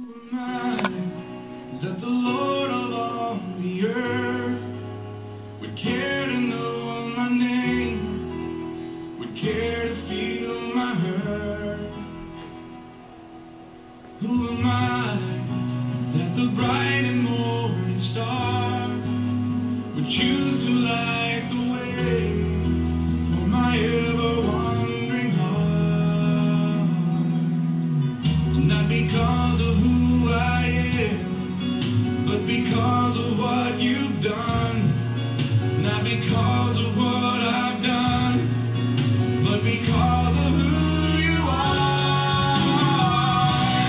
Who am I that the Lord of all the earth would care to know my name, would care to feel my hurt? Who am I that the bright and morning star would choose to light the way for my ever-wandering heart? Not because of who I am, but because of what you've done. Not because of what I've done, but because of who you are.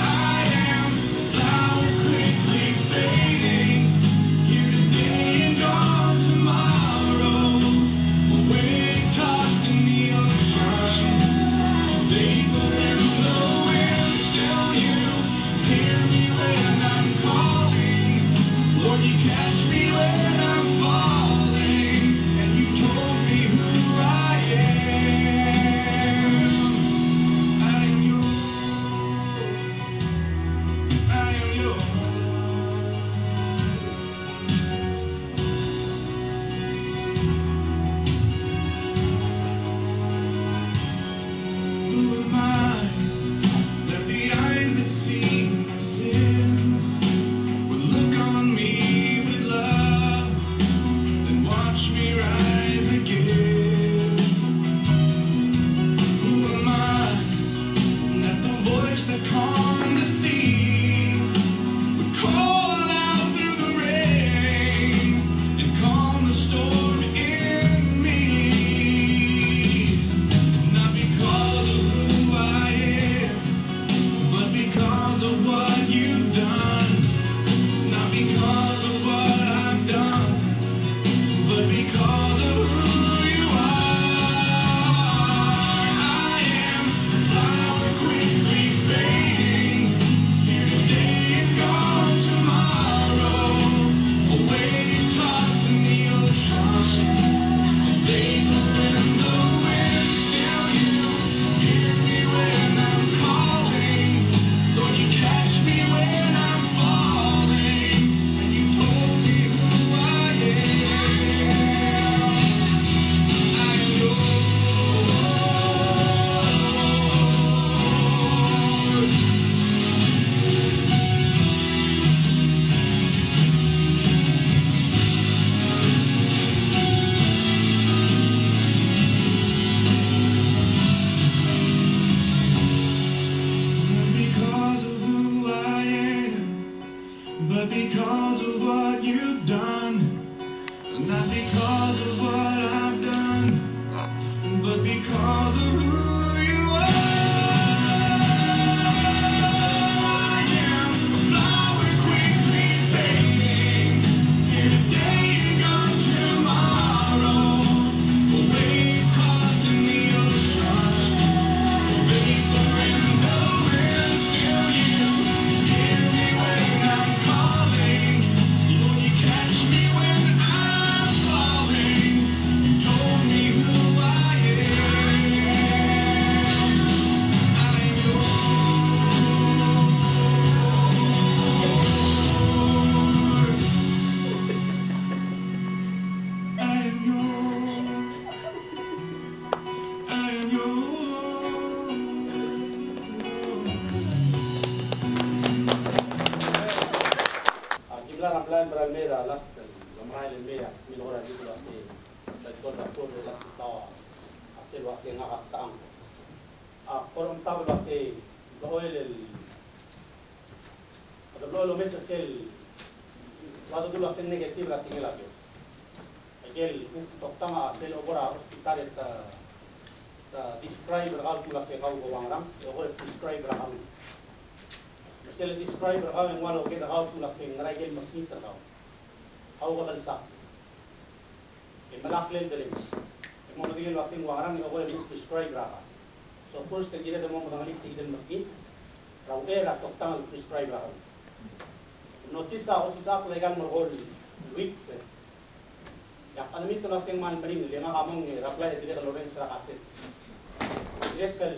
I am a flower quickly fading, here today and gone tomorrow, a wave tossed in the ocean, vapor in the wind. Still you hear me when I'm calling, Lord, you catch me when I'm falling, and you told me who I am. I am yours. I am yours. Who am I that the eyes that see my sin would look on me with love and watch me rise again? Who am I that the voice that calmed the sea would call out through the rain and calm the storm in me? Not because of who I am, but because of what you've done. Not because of what I've done, but because of who you are. I am a flower quickly fading, here today and gone tomorrow, a wave tossed in the ocean, a vapor in the wind. Still you hear me when I'm calling, Lord, you catch me when I'm falling, and you told me who I am. I am yours. Not because of who I am, but because of what you've done. Not because of what I've done, but because of who you are. I am a flower quickly fading, here today and gone tomorrow, a wave tossed in the ocean, a vapor in the wind. Still you hear me when I'm calling, Lord, you catch me when I'm falling. You told me who I am. I am yours. I am yours. I am Jumlah ramlan beralmera las ramai lemea minora di bulan ini dan kota pun las tawa hasil waktu yang agak tang. Korum tahu waktu loel ada loel mes hasil waktu dulu hasil negatif lah tinggal lagi. Hasil toktam hasil obora hospital itu describe berkau pula ke kau orang obora describe berkau. Meski describe berkau yang walau kita kau pula ke ngerajin mesin terkau. Kau kau tak sah. Malak lain dari. Mau lagi waktu yang orang ni obora describe berkau. So first kita demo mengenai season mesin. Kau era toktam describe berkau. Notice hospital legal mergol weeks. Yang kami tu nak yang man bering, lima kamong ni rapply tidak kalau orang serak aset. Direct kal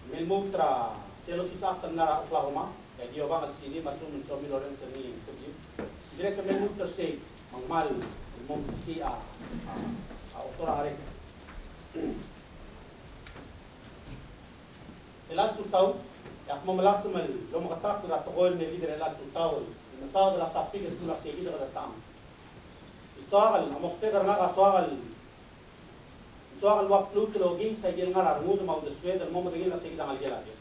Melmutra selo sisak na Oklahoma, dia bangat sini masuk mencoba orang seni sebiji. Direct menu tersebut mengmal mengisi orang hari. Elas tu tahu, yang memelas tu mel, lo mengatakan tu rata gol meli dari elas tu tahu, mesal dari tapi ke tu lah segi dari datang. Soal, amokte kerana soal waktu tu logi saya kira ngalar muda mau deswe dan mau mendengar segi dengan dia lagi.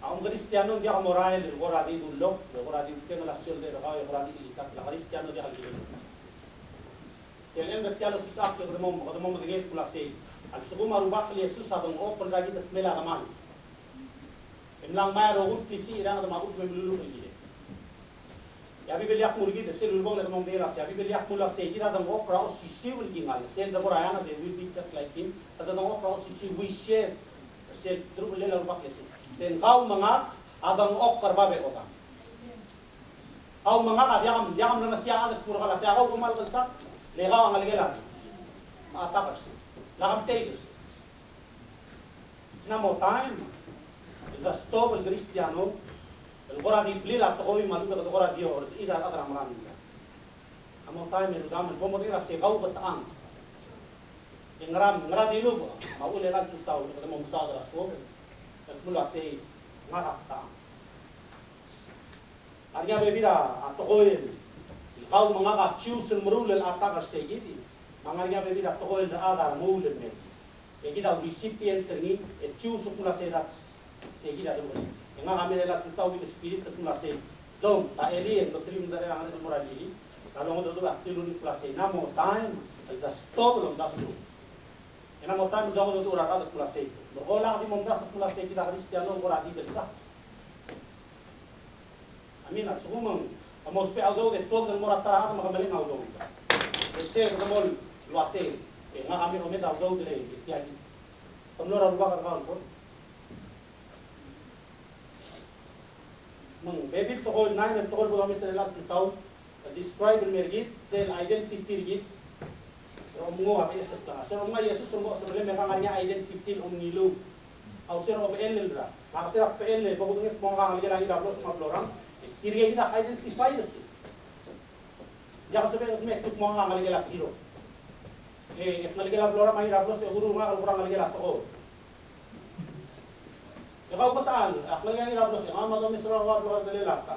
Ang Kristiano dia moral del goradi dullo, del goradi que no la acción de el goradi ilikat, la Kristiano dia halil. Kalian bertialo sisak ke mau mendengar pula segi. Al subuh marubah ke Yesus adong oh pergi ke semela ramal. Imlang mai rohut kisi irang ada mabuk memelu lagi. Ya Biblia aku murgi de sel ulbong le mong dera ya Biblia aku la segi adong oh prao sisi ulgi ngal sel da borayana de will be just like him adong oh prao sisi we share sel tru le la rubah Yesus. Den kau mangat adong oh karbabe otam. Kau mangat yam na siya ada pura kala siya kau kumal kalsa le kau ngal gela. Mata persi. Lakam tegus. Namo time. The stop el cristiano. El gora di plila to hoy malu ka gora di or ida adra maran. Namo time el gam el bomo dira se gau batang. Ingram di lu mau le la tu tau ka mo musa dra so. El mula se ngara ta. Arya bebida to hoy. El gau manga chiu sul murul el ata ka se gidi. Mangarnya bebida tokoh yang ada mulut ni. Kita recipient ni, cium sepuluh serat, kita ada boleh. Yang kami adalah tahu di spirit sepuluh serat. Dom, tak alien, betul dari yang ada moral ini. Kalau orang tu aktif di sepuluh serat, nama time, ada stop dalam dah tu. Nama time jauh tu orang ada sepuluh serat. Berolah di mana sepuluh serat kita Kristiano orang di besar. Amin. Semua, kamu supaya jauh itu dan moral terang maka balik jauh. Besar kamu luasnya, enggak kami rumit jauh tu leh, istiadat. Kamu orang luar kan pun. Baby tohol nine tohol boleh misalnya tu tahu, describe mergit, sel identity git. Romungo apa Yesus tu? Romungo Yesus romungo sebelum mereka nganya identity romungilu. Aku sih romungo PNL lah. Aku sih PNL, bagus ni semua orang lagi double semua orang. Kiri kita identify itu. Jangan sampai tu semua orang lagi zero. Nalagala flora may rablos e guru nga kurang nalagala so. Ikaw bataan, nalagala ni rablos e ama do misra wa flora dalila ka.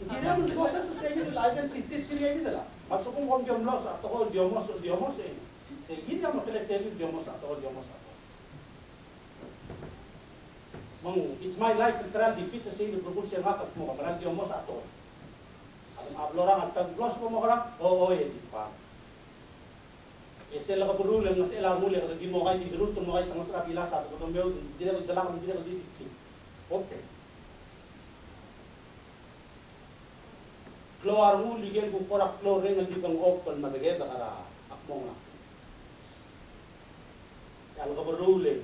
Hindi mo proses sa inyo lagan titis kaya dila. Masuk kung diomlos ato ko diomos eh. Sige na mo kailangan diomos ato. It's my life to try defeat sa inyo propulsion makat mo kamera diomos ato. Ablorang at taglos mo orang, eh di pa. Sila ka perlu lang sila muli kasi di mo kayo di beruto mo kayo sa mga pila sa to mo di na dalang di na di. Okay. Keluar mo ligel ko porak keluar ring di pang open madage para akmong na. Yang ka perlu lang.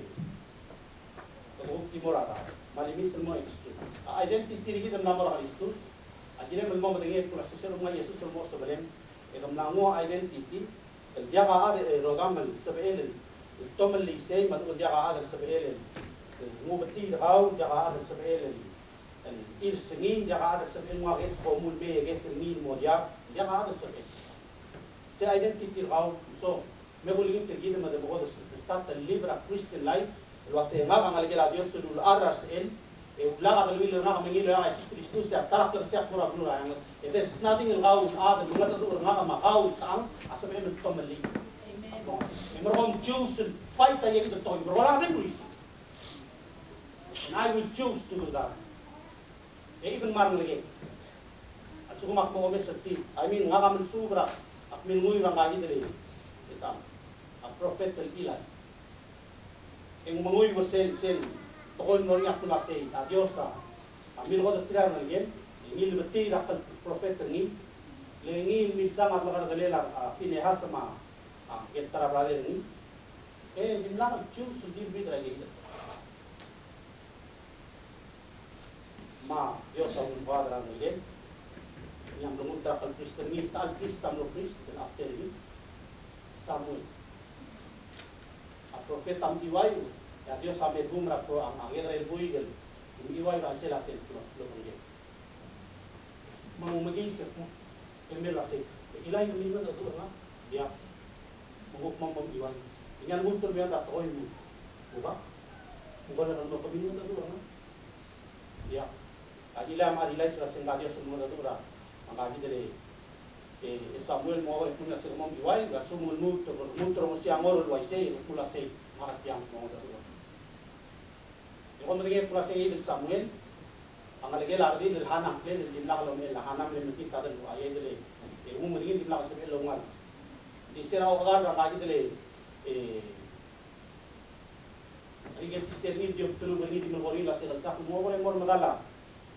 Kung di mo rata, malimis mo excuse. Identity rin kita namor excuse. Akhirnya memang mendengar pula sesuatu yang Yesus semua sebelum itu menanggung identiti dia ada rogam sebelum itu melisai maksud dia ada sebelum mu betul kau dia ada sebelum il sengin dia ada sebelum mau ges komul be ges sengin mau dia ada sebelum saya identiti kau so me boleh kita gitu macam bodoh start a live a Christian life luas yang nggak ngalir Dios dulu aras Ulaga kalwilo na kami ngilo ang Kristus ya karakter siya pura pura yang it is nothing ilgaw ada juga tu nga makaw sang asabi ng tomali. Amen. Merong choose to fight against the toy. Wala rin reason. And I will choose to do that. Even marang lagi. At sumak mo kami sa tip. I mean nga kami sobra at minguy ang kagi dali. Ito. A prophet al ilan. Yung manguy mo sen Tokol mo rin ako natin, Diyos ka. Amin ko na tira ng yan. Ingil beti nakal profeta ni. Lengil minta mat makaragalela pinehas sama getara brother ni. Dimlang choose to give with lagi. Ma Diyos ang Father ang yan. Yang lumunta kal Kristen ni, tal Kristen lo Kristen after ni. Samuel. profeta ang iway, ya Dios sa medumra ko ang agira el buigel, ang iway ang sila templo, lo mangge. Mangumagi siya mo, kemel ate, ilay ng lima na doon nga, ya, mangukmang iway. Inyan mo ito biya datoy mo, diba? Kung wala nang mapamilyo na doon nga, ya. Adila marilay sila sing Dios sa mga doon, ang kagi dali, Samuel mo ay puna sa mong iway, gaso mo mo siya ngorol way say, pula say, makatiyang mo sa doon. Yung mga pula say Samuel, ang alagay lardi del hanang klen del nakalo mel hanang len kita dal ayay dele yung mga din nakalo sa longan. Di sira o agar ang kagi dele ay sister ni yung tulo ni di mo gorila sila sa mo wala mo magala.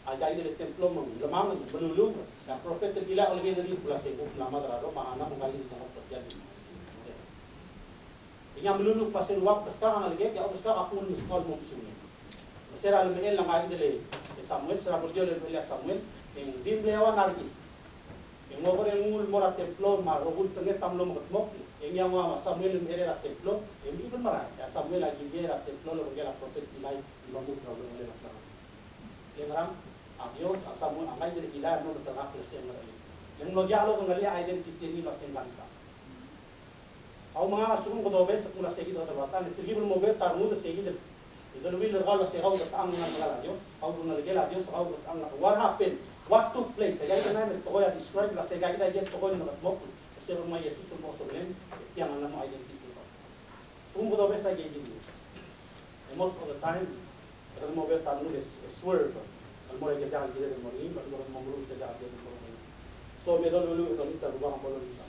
Ada ini templo lemang melulu dan profet tergila oleh dari pula sebut lama terado mana mengkali di tempat terjadi. Ini melulu pasal waktu sekarang lagi ya sekarang aku mesti mau sini. Mesra al-Mel lang ay dele Samuel sera berjol oleh Samuel yang dimlewan lagi. Yang mau yang mul mora templo ma robul tengah tamlo mok yang Samuel merera templo yang itu marah ya Samuel lagi merera templo lo berjala profet ilai lomuk problem oleh Allah. Yang ram Dios asamu angay dari gila no terang Kristen ngalay. Yang no dialog ngali identity ni Kristen ganta. Au mga asung ko dobe sa kula segi do tabatan ni tigi mo be tarmu de segi de. Ito luwi le galo sa gaw ang nga ngala Dios. Au ngal gela Dios au ang what happened? What took place? Kaya na na to ya describe la sega ida jet to ko ni mo. Kasi mo Yesus mo so len yang ang mo identity ko. Kung ko dobe sa gegi ni. Most of the time, kada mo be tarmu de swerve. Mulai kerja kita dengan mori, baru memulai kerja kita dengan mori. So medol dulu itu kita rubah ambil dulu.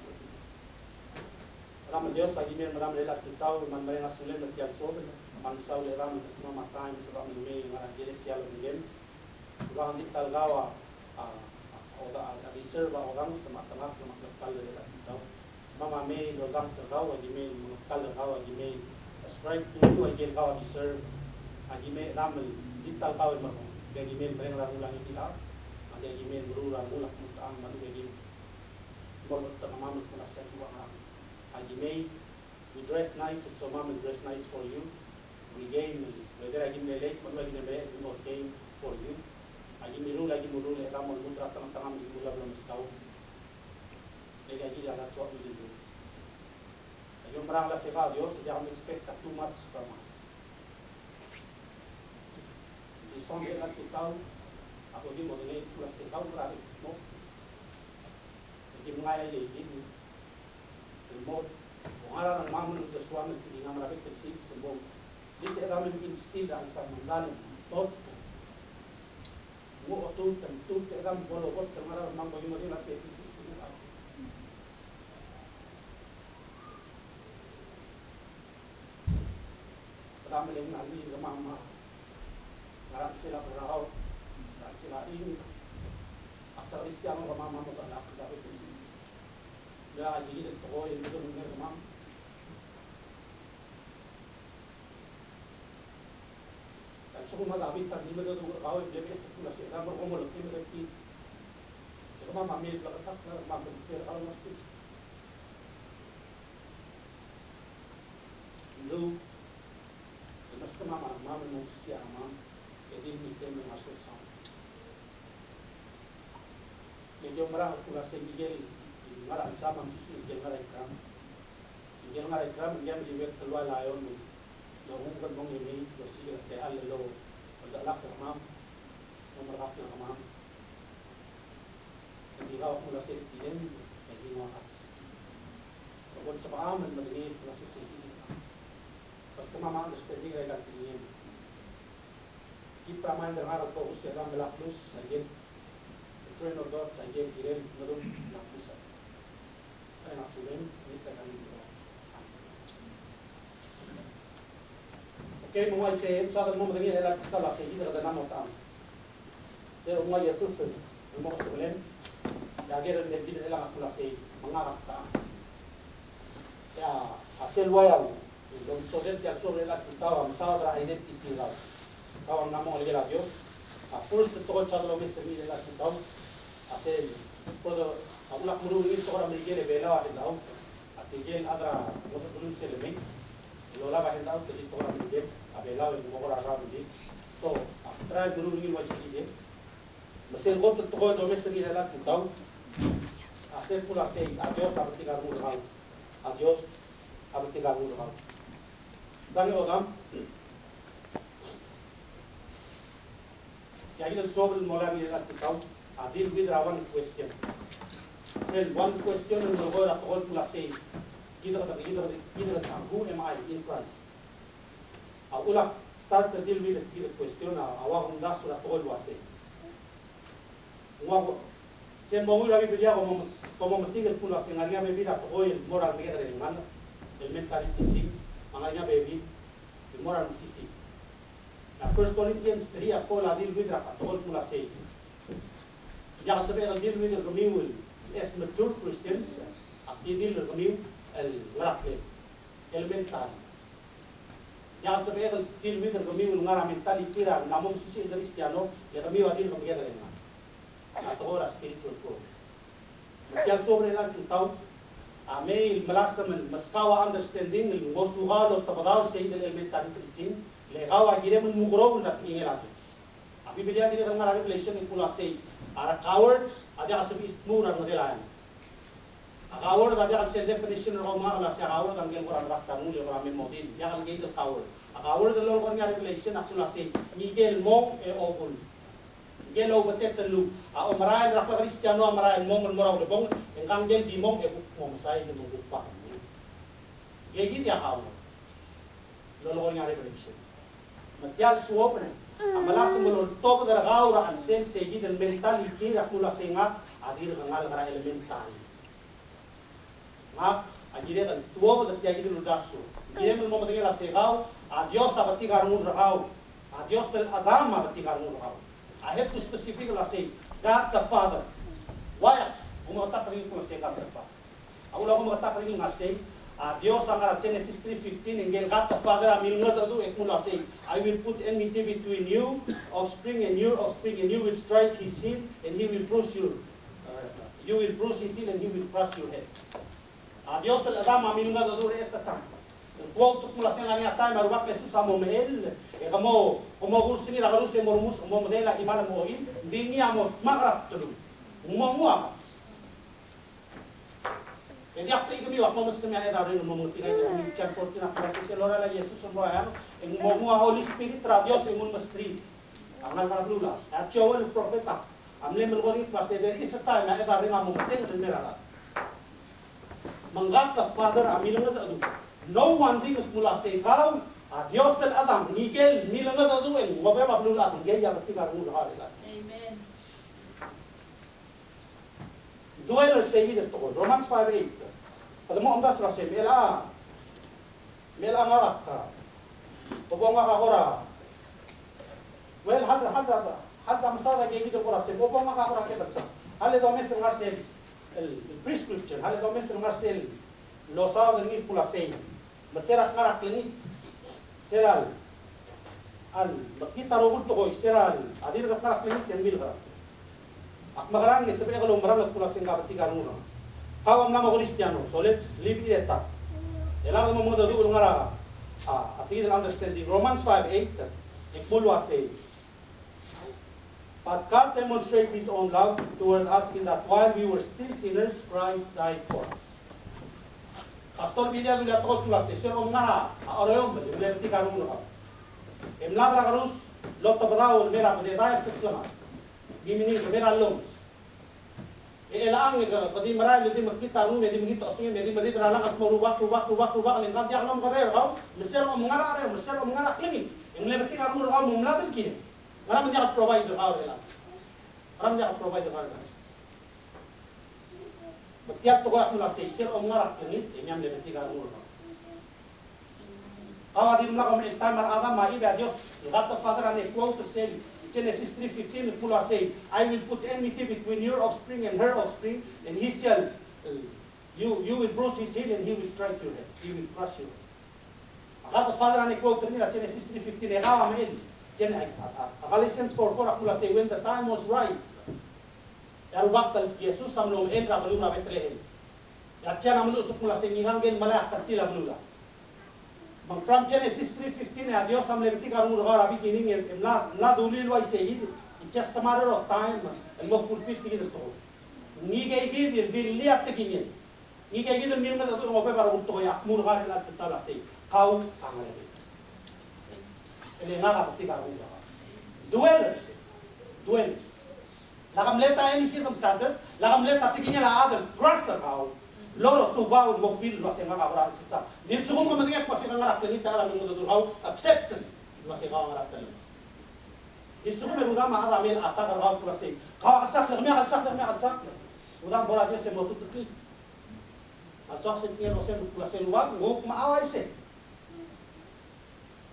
Ram Dios lagi ni ram lelah kita, man mereka sulit mestian so, man saul ram semua makan, sebab ini orang jadi sial mungkin. Orang kita gawa, orang ada reserve orang semak-semak kalau lelah kita. Mama me orang tergawa, lagi me kalau gawa, lagi me strike tu lagi gawa reserve, lagi me ram kita gawa macam. Jadi men mereka ulang itu lah, ada men berulang mutang madu jadi bolot tamaman pun asal dua orang. Agi men we dress nice, so mom dress nice for you. We game whether agi men late, madu agi men we more game for you. Agi miru lagi muru le ramon mutra tang-tang di mula belum tahu. Jadi agi jalan suap itu. Agi merang lah sebab Dios jangan expect too much from us. Sonde la kita ako di mo ni plus kita berada mo di mga ay di mo kung ara ng mamon ng suwan ng hindi nga marami kasi sumbong di sa kami instil ang sa mundan tot mo oto tanto ka ram bolo ko kamara mang boy mo din la peti kami lang na ni mama Harap sila berlaku, harap sila ini. Asal Islam orang mama bukan nak dapat ini. Ya, jadi itu kau yang betul betul mamam. Dan semua malam itu tadi betul betul kau yang jadi sekolah sih. Ramai orang mulai ini berarti. Jadi mama ambil belakang, mama berfikir kalau mesti. Lalu, mesti mama mesti mama. Jadi kita masuk sama. Jadi orang pula sendiri, orang sama mesti jangan rekam. Jangan rekam dia melihat keluar layon. Lalu kan mong ini, bersih saya lalu ada lak ramam, nomor hak ramam. Jadi kalau pula sendiri, jadi muat. Kalau sebab aman begini pula sendiri. Pas mama ada sendiri rekan ini. Kita main dengan atau usia dalam belakang saja, train of God saja kira menurut belakang saja. Saya nak sulen, kita akan lihat. Okay, mulai saya sahaja mau mendengar adalah kita lah segi dalam nama Tuhan. Saya mulai Yesus, mau sulen, jaga dan jadi dalam aku lah segi mengarah Tuhan. Ya, hasil wayang, dan soal dia soal adalah kita orang sahaja identiti lah. Kawan nama oleh Dios, apus betul cara lomis seni adalah kita, asal pada anak murid ini seorang mereka lebih bela ada tahu, asal ada waktu dulu selesai, lola ba henda to di to ra di abela el mo ra ra di to tra guru ni wa chi di masel go to go do mes ni la tu tau hacer pula sei adiós a practicar mu ra adiós a practicar mu ra dani odam ya il sobre el mola ni la tu tau a deal with one question. Then one question in the word of all pula sei either who am I in Christ? Ula start to deal with the question awa hunda sura todo lo hace. Se mo la Biblia como me sigue pula que ngaria me vida todo el moral me era el man el mentality sí, ngaria me vi el moral sí. La First Corinthians 3 apola deal with la todo pula sei. Ya se ve el deal with the renewal as mature Christians, aquí deal renew el grafle el mental ya se ve el deal with the renewal ngara mental kira namon sisi cristiano ya renew adil no queda en nada ahora spiritual growth ya sobre la tutau amei malasam maskawa understanding el mosugal o tabadal state el mental preaching legawa gire mun mugro na ingela abi beliau dire ngara revelation in pula sei are cowards ada asabi mura ngelayan Awal tadi al definition Roma ala awal kan orang raktamu le orang memodin ya kan gitu awal awal the law kan revelation akula se Miguel mong e opul Miguel o betet telu a omrai rakta Cristiano omrai mong morau le bong engkang gel di mong e mong sai de mong pa ye gitu ya awal law kan revelation matial suopne amala sumul top der gaura an sen se gitu mental iki akula senga adir ngal gara elemental akhirnya kan tua pada tiada itu ludasu. Dia memang mendengar segau, adios abati karun rahau, adios tel adam abati karun rahau. I have to specifically say God the Father. Why? Umata kering pun say God the Father. Aku lagu umata kering ngasih. Adios angkara Genesis 3:15 engel God the Father amil ngadu ekmula say I will put enmity between you, offspring and you will strike his heel and he will bruise you. You will bruise his heel and he will crush your head. Adios el Adam aminga do esta tam. El quote pula sena ni atai maruba que su samo mel e como gursini la garus mormus como modela imana moin dini amo magrap tu. Mo. E dia free mi wa como se me era reno mo tiga ni chan fortuna para que se lora la Jesus mo ya en mo Holy Spirit tra Dios en un mastri. Amal marlula. A choel profeta. Amle melgori pase de esta time na era reno mo ten de mera. Manggat the Father amilangat adu. No one thing is mula say kalau Dios tel Adam Miguel milangat adu en ngobe mablul adu ge ya pasti karu hala. Amen. Duelo say this to Romans 5:8. Pada mo amdas ra say mela ngara. Pobonga ka ora. Well hada masada ge gitu ora say pobonga ka ora ke batsa. Hale do mes ngar say el prescription hale do mes ngasel lo sabe ni pula sei masera kara clinic seral al kita robot to seral adir ka kara clinic en mil gara ak magarang ni sebe kalau marang pula singa bati garuna kawam nama Cristiano so let's leave it at that elang mo do du ngara ati understanding Romans 5:8 ekmulwa sei. But God demonstrated His own love toward us in that while we were still sinners, Christ died for us. Pastor Biblia bila tol tulas se rom na aroyom le ti karun no. Emla la garus lo to badao mera de dai se tona. Gimini mera lom. E la ang ga kadi mara le di makita ru me di mito asu me di mari tra la at mo ruba le ngad ya lom gabe ha. Mesel mo ngara kini. Emle ti karun ro mo mla tin kini. Ram dia provide how ela. Ram dia provide how ela. Betiap to aku la teacher om ngarak ni enyam le betiga ur. Awa di mla kom estamar adam mai ba Dios. God the Father and quote say Genesis 3:15 full say I will put enmity between your offspring and her offspring and he shall you will bruise his heel and he will strike your head. He will crush you. God the Father and quote ni Genesis 3:15 egawa mai Galatians 4:4 aku say when the time was right. Al waktu Yesus samlom entra belum Bethlehem. Yacha namlu sukula singingan gen malah tertila belula. From Genesis 3:15, Dios am lebti karung lugar abi kining na dulil wai sei. It's just a matter of time and mo fulfill tigid to. Ni kay gid il liat tigin. Ni kay gid min na to ope para utto ya mur gar la tala te. Kau sangal. Ele nga ka tiga karung lugar. Dwellers. Lakam leta any circumstances, lakam leta tigin la other trust kau. Loro tu bau mo feel lo senga kabra sita. Ni sukum ko magek pa singa ngarak ni tala ng mundo hau accept lo senga ngarak tala. Ni sukum me udam ma ramel ata ka hau tu se. Ka accept me accept. Udam bola je se mo tu tu. Accept se tiene lo se tu se luar mo ma awai se.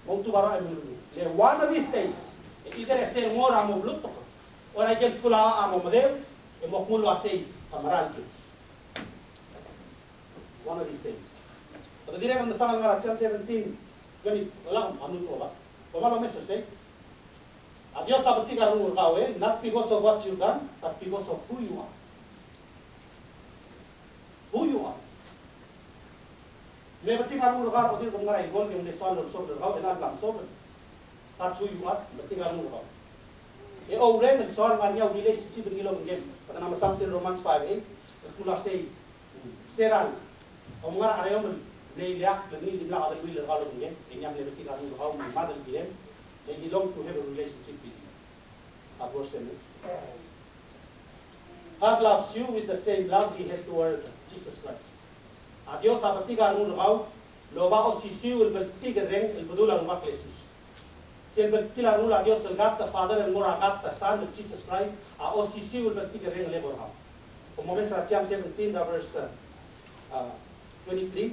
Mo tu bara emu. Le one of these days, either se mo ra mo bluto. Ora je pula amo model e mo mulo asei kamaral ke. One of these days. But the on the Psalm 17, when it allows Anukola, Obama message say, Adios Abatika Rukawe, not because of what you've done, but because of who you are. Who you are. Nebatika Ruka, or the Mara, gold in the soil of Sober, how the Lam Sober. That's who you are, Batika Ruka. The old rain and soil are now relationship in Yellow again, but I'm something Romans 5:8, the Kula say, Steran. Omar Arayom, they lack the need in the other wheel of all of them, and young liberty are how my mother them, they belong to have a relationship with you. God loves you with the same love he has toward Jesus Christ. Adios Abatiga Nurau, Loba Osisi will be Tiger Ring, El Budula and Maclesus. Silver Killa Nula Dios el Gat, the Father and Mora Gat, the Son of Jesus Christ, Osisi will be Tiger Ring Labor House. For moments at Jam 17, verse 23.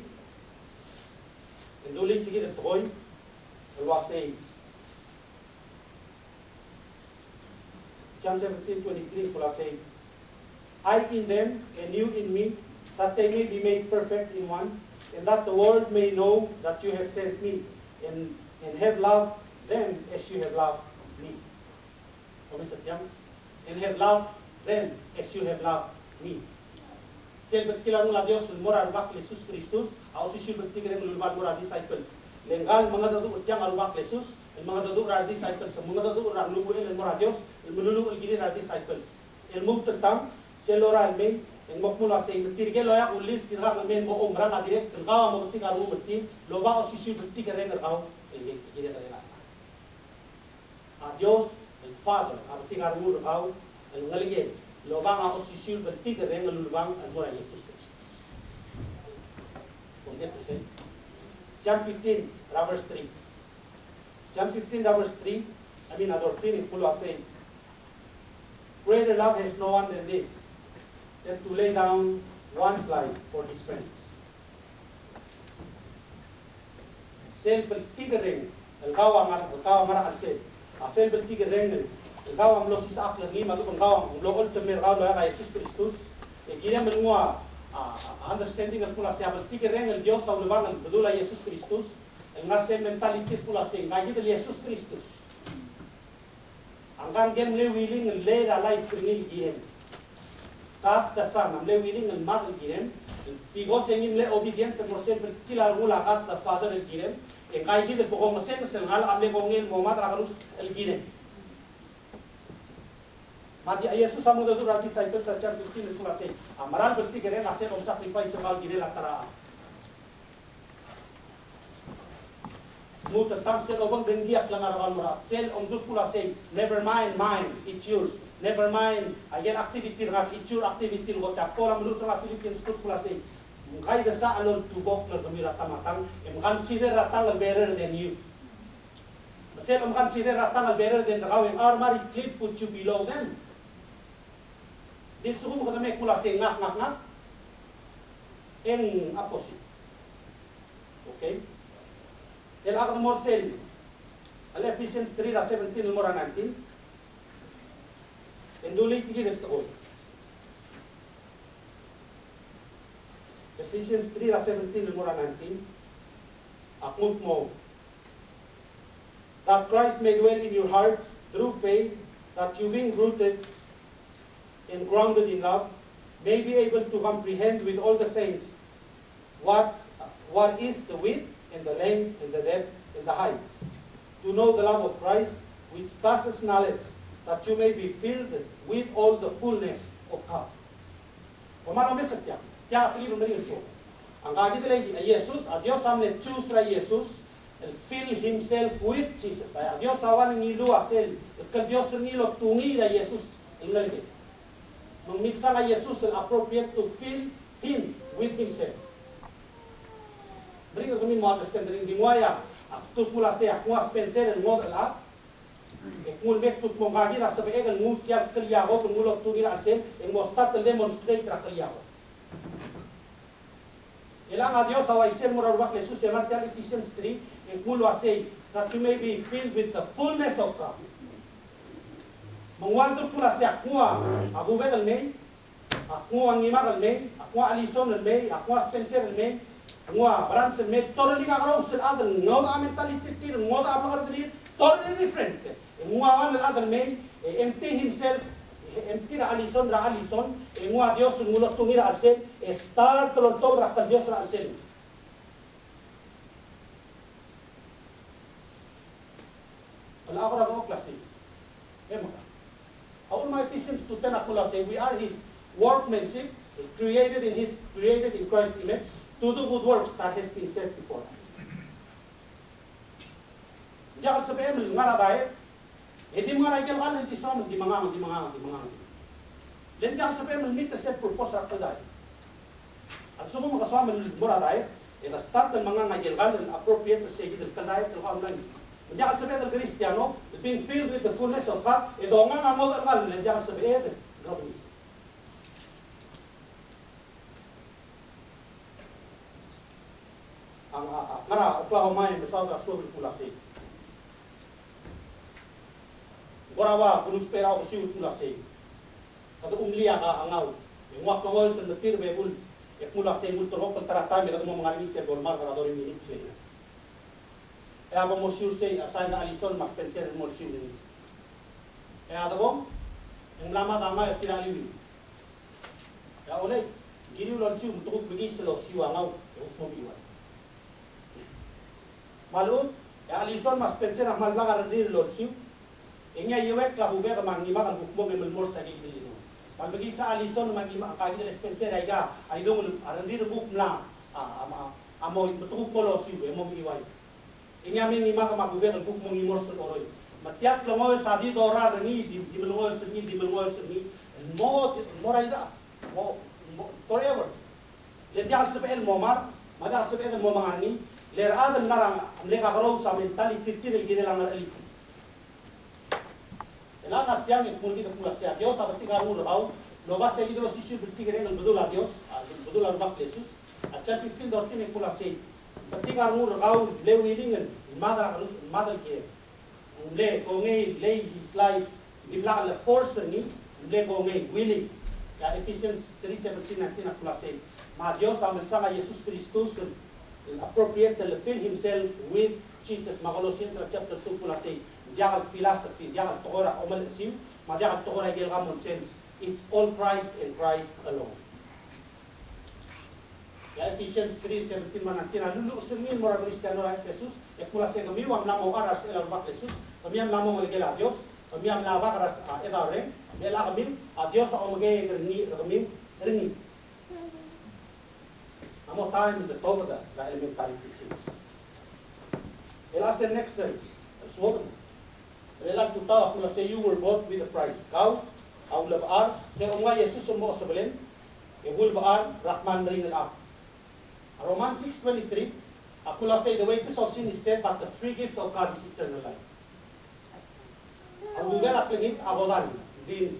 En då ligger det ett roj, eller vad säger John 17:23 for say, I in them and you in me, that they may be made perfect in one, and that the world may know that you have sent me, and have loved them as you have loved me. And have loved them as you have loved me. Siyempre kilala nila Diyos mura rubak Jesus Kristus, ako si siyempre tigre ng lumad mura disciples. Lenggal mga dadu utiyang rubak Jesus, ang mga dadu ra disciples, ang mga dadu ra lubuin ang mura Diyos, ang mululu gini ra disciples. El move tentang selora men, ang mokmula sa tirge loya ulis tira men mo umra na direct, ang gawa mo tiga ru berti, loba o si siyempre tigre ng raw, ang gini ra na. A Diyos, el Father, ang tiga ru raw, ang ngaligin. Lobang ako si Sil bertiga rin ng lulubang ang mura Jesus Christ. John 15, verse 3. John 15, verse 3. A doctrine full of faith. Greater love has no one than this, than to lay down one's life for his friends. Sel bertiga rin, ang kawa mara al-sel. Sel bertiga rin, gawang lo si sa akla ni magu gawang lo ultimate gaw lo ya Jesus Kristus e gire menua understanding ang pula siya tigre ng Dios sa lugar ng bedula Jesus Kristus ang nasa mentality pula siya ngaji del Jesus Kristus ang kan gen le willing and lay a life bringing gihen tat the son am le willing and mother gihen pigo tengin le obedient mo sempre kila rula kat the father gihen e ngaji del pokong sen sen hal am le gongin mo matra karus el gihen Mati Yesus samu dadu rati cycle tercar bukti ni pulate. Amaran bukti kere nase om sacrifice soal gire latara. Mu tentang sel obang denggi aklang arawan mura. Sel om dul pulate. Never mind mine, it's yours. Never mind. Ayen activity rat, it's your activity. Lo takora menurut orang Philippines dul pulate. Mungkai desa alon tubok na gemira tamatang. Consider ratang better than you. Sel consider ratang better than the cow. Our married clip put you below them. Di suku kata mek pula se ngak en opposite. Okay? El akan morsel. Al Ephesians 3:17 mora 19. En duli tigi det ko. Ephesians 3:17 mora 19. Akmut mo. That Christ may dwell in your hearts through faith, that you being rooted and grounded in love, may be able to comprehend with all the saints what is the width and the length and the depth and the height. To know the love of Christ, which passes knowledge, that you may be filled with all the fullness of God. Pemana mesat ya, tiada kali memberi itu. Angka kita lagi, Yesus, Dios amne choose ra Yesus, and fill himself with Jesus. Dios awan ni lu asel, ke Dios ni lo tungi ra Yesus, ingalge. Memiksa ra Yesus appropriate to fill him with himself. Beri kami mau understand dari dimaya, tu pula saya kuas penser dan modal lah. Ekmul mek tut mongagi ra sabe egal move kya kaliya ho kun mulok tu gira sen en mo start demonstrate ra kaliya ho. Ilang Dios awa isen moral wak Jesus emartial Ephesians 3 ekmul wasay that you may be filled with the fullness of God. Mengwantur pula saya kuah Abu Bakar may aku ang imagal may aku Alison may aku Spencer may Ngwa Branson may totally kagaraw sa other no mentality no abakar totally different. Ngwa ang other may empty himself empty ra Alison ngwa Dios ngulot tungira alsen start tolotol ra Dios ra alsen. Ala akora ko klase. Emaka. All my Ephesians 2:10 akula say we are his workmanship created in Christ's image to do good works that has been set before us. Jangan sampai ngara baik. Jadi mga igel kan di sama di mangang. Len jangan sampai meet the set purpose at today. At sumo makasama mura baik. Ila start ng mga igel kan appropriate to say the today to how lang. Jangan sampai the Cristiano being filled with the fullness of God. Ito nga mo kan len jangan sampai God. Ang ngara Oklahoma yung South Australia pula say. Borawa kunus pera o siu pula say. Kado umliya ka angaw. Yung wak ngol sa natir bebul. Ek mula say mul toro kontra time kado mo mga minister golmar para dori minutes say. Kaya mo siu say assign na Alison mas penser mo siu ni. Kaya ado yung lama tama yung tinaliwi. Kaya olay giriw lon siu mutuk bigi selo siu angaw. Yung mo biwan. Malu, ya Alison mas penser amal bagar dir lorsiu. Inya yewek la hube ka mangima kan bukmo memel mors tagi dilo. Mal bagi sa Alison mangima ka dir penser aiga ai dong arandir buk na amo betuk polo siu emo biwai. Inya mangima ka magube kan bukmo ngimors oroy. Matiak longoy sadi dora dani di melongoy seni mo moraida mo forever. Ledia sepel momar, mada sepel momangani. Ler adam narang mereka kalau sa mentality tidak gini langar elit. Elang artian yang mungkin kita pulas ya Dios apa sih kamu lebau loba saya gitu sisi bertiga dengan betul lah Dios betul lah bak Yesus. Acar pistin dorti yang pulas saya. Berarti kamu lebau lewilingen mother care. Le kongai le his life di belakang le force ni le kongai willing. Ya Ephesians 3:17 nak pulas saya. Ma Dios sama sama Yesus Kristus appropriate to fill himself with Jesus. Colossians chapter 2 pula say, jangan philosophy, jangan tokora omal siu, ma jangan tokora gel common sense. It's all Christ and Christ alone. Ya Ephesians 3:17 manantina lulu usulmin mora Kristiano ra Jesus, e pula say kami wam namo aras elal bak Jesus, kami am namo gel Dios, kami am na bak aras edare, ela kami Dios o magay kami rini. More time the over the elementary teachings. Elas next day. So, relat tu tahu aku say you were bought with a price. Kau, au lebar, saya umma Yesus umma sebelen, ebul baar Rahman ring al. Romans 6:23, aku say the wages of sin is death, but the free gift of God is eternal life. Au lugar apengit abodan din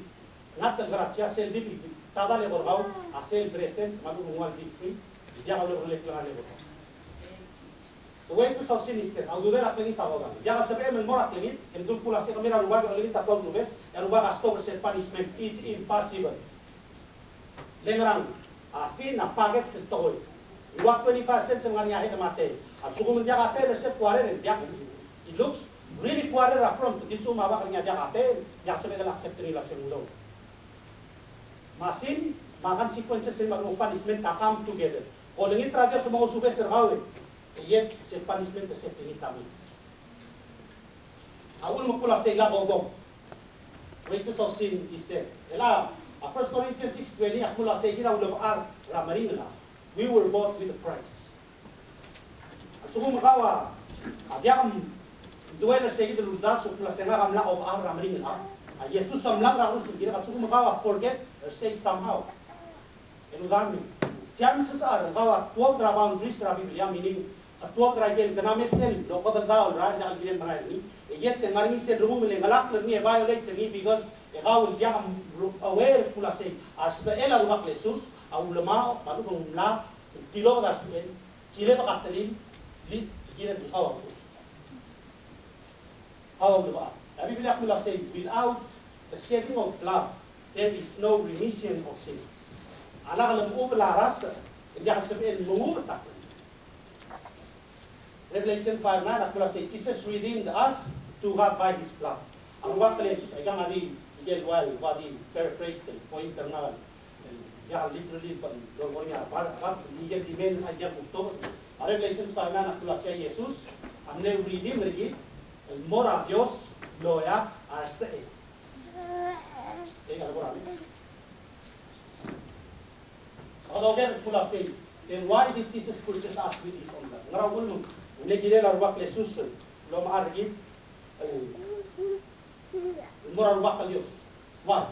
nata gracia sel di tada le borgau asel present malu mual di free. Jangan lupa leklangan lebo. The wages of sin is death. Ang duwer apengit abodan. Jangan sampai menmorak limit, endul pula si kamera luar limit takau nubes, yang luar asto persen punishment is impossible. Lengrang, asin apaget setoy. Luar 25% semangnya ahe mate. Asuko menjaga ate resep kuare ne dia. It looks really kuare from to disu mawa kanya jaga ate, yang sampai dalam accept ni langsung mulo. Masin makan sequences semang punishment come together. Kalau ingin terakhir semua subes serhawe, yet se punishment se pinitami. Awal mo pula sa ila gogong. Wages of sin is there. Ela, 1 Corinthians 6:20, ak mula sa ila ulam ar ramarin na. We were bought with a price. At sumo magawa, abyam duel sa ila ludas o pula sa nga kamla o ar ramarin na. Jesus am lang ra rusul gina at sumo magawa forget or say somehow. Enudami. Chances are gawa 12 ra boundaries ra Biblia meaning at 12 ra gen kaname sel lo ko daw ra na algin mga ni. Yet the marmi sel rumo le galak ni violate ni because gawa jam aware pula say as the ela umak Jesus au lama padu kung la tilo da sen chile ba katalin li gina di gawa. How the ba. La Biblia pula say without the shedding of blood there is no remission of sin. Ala alam ubla rasa hindi sabihin mumurtak. Revelation 5:9 nakula say Jesus redeemed us to God by His blood. Ang wakil Jesus ay kang ali igel wal wadi paraphrase the point internal. Ya literally pa lo niya para igel dimen ay ya bukto. Revelation 5:9 nakula say Jesus ang redeem lagi el mora Dios loya hasta e. Kaya agora then why did Jesus purchase us with his own blood? Ngarawul mo, negire la ruwak Jesus lo maargit moral ruwak Dios. Why?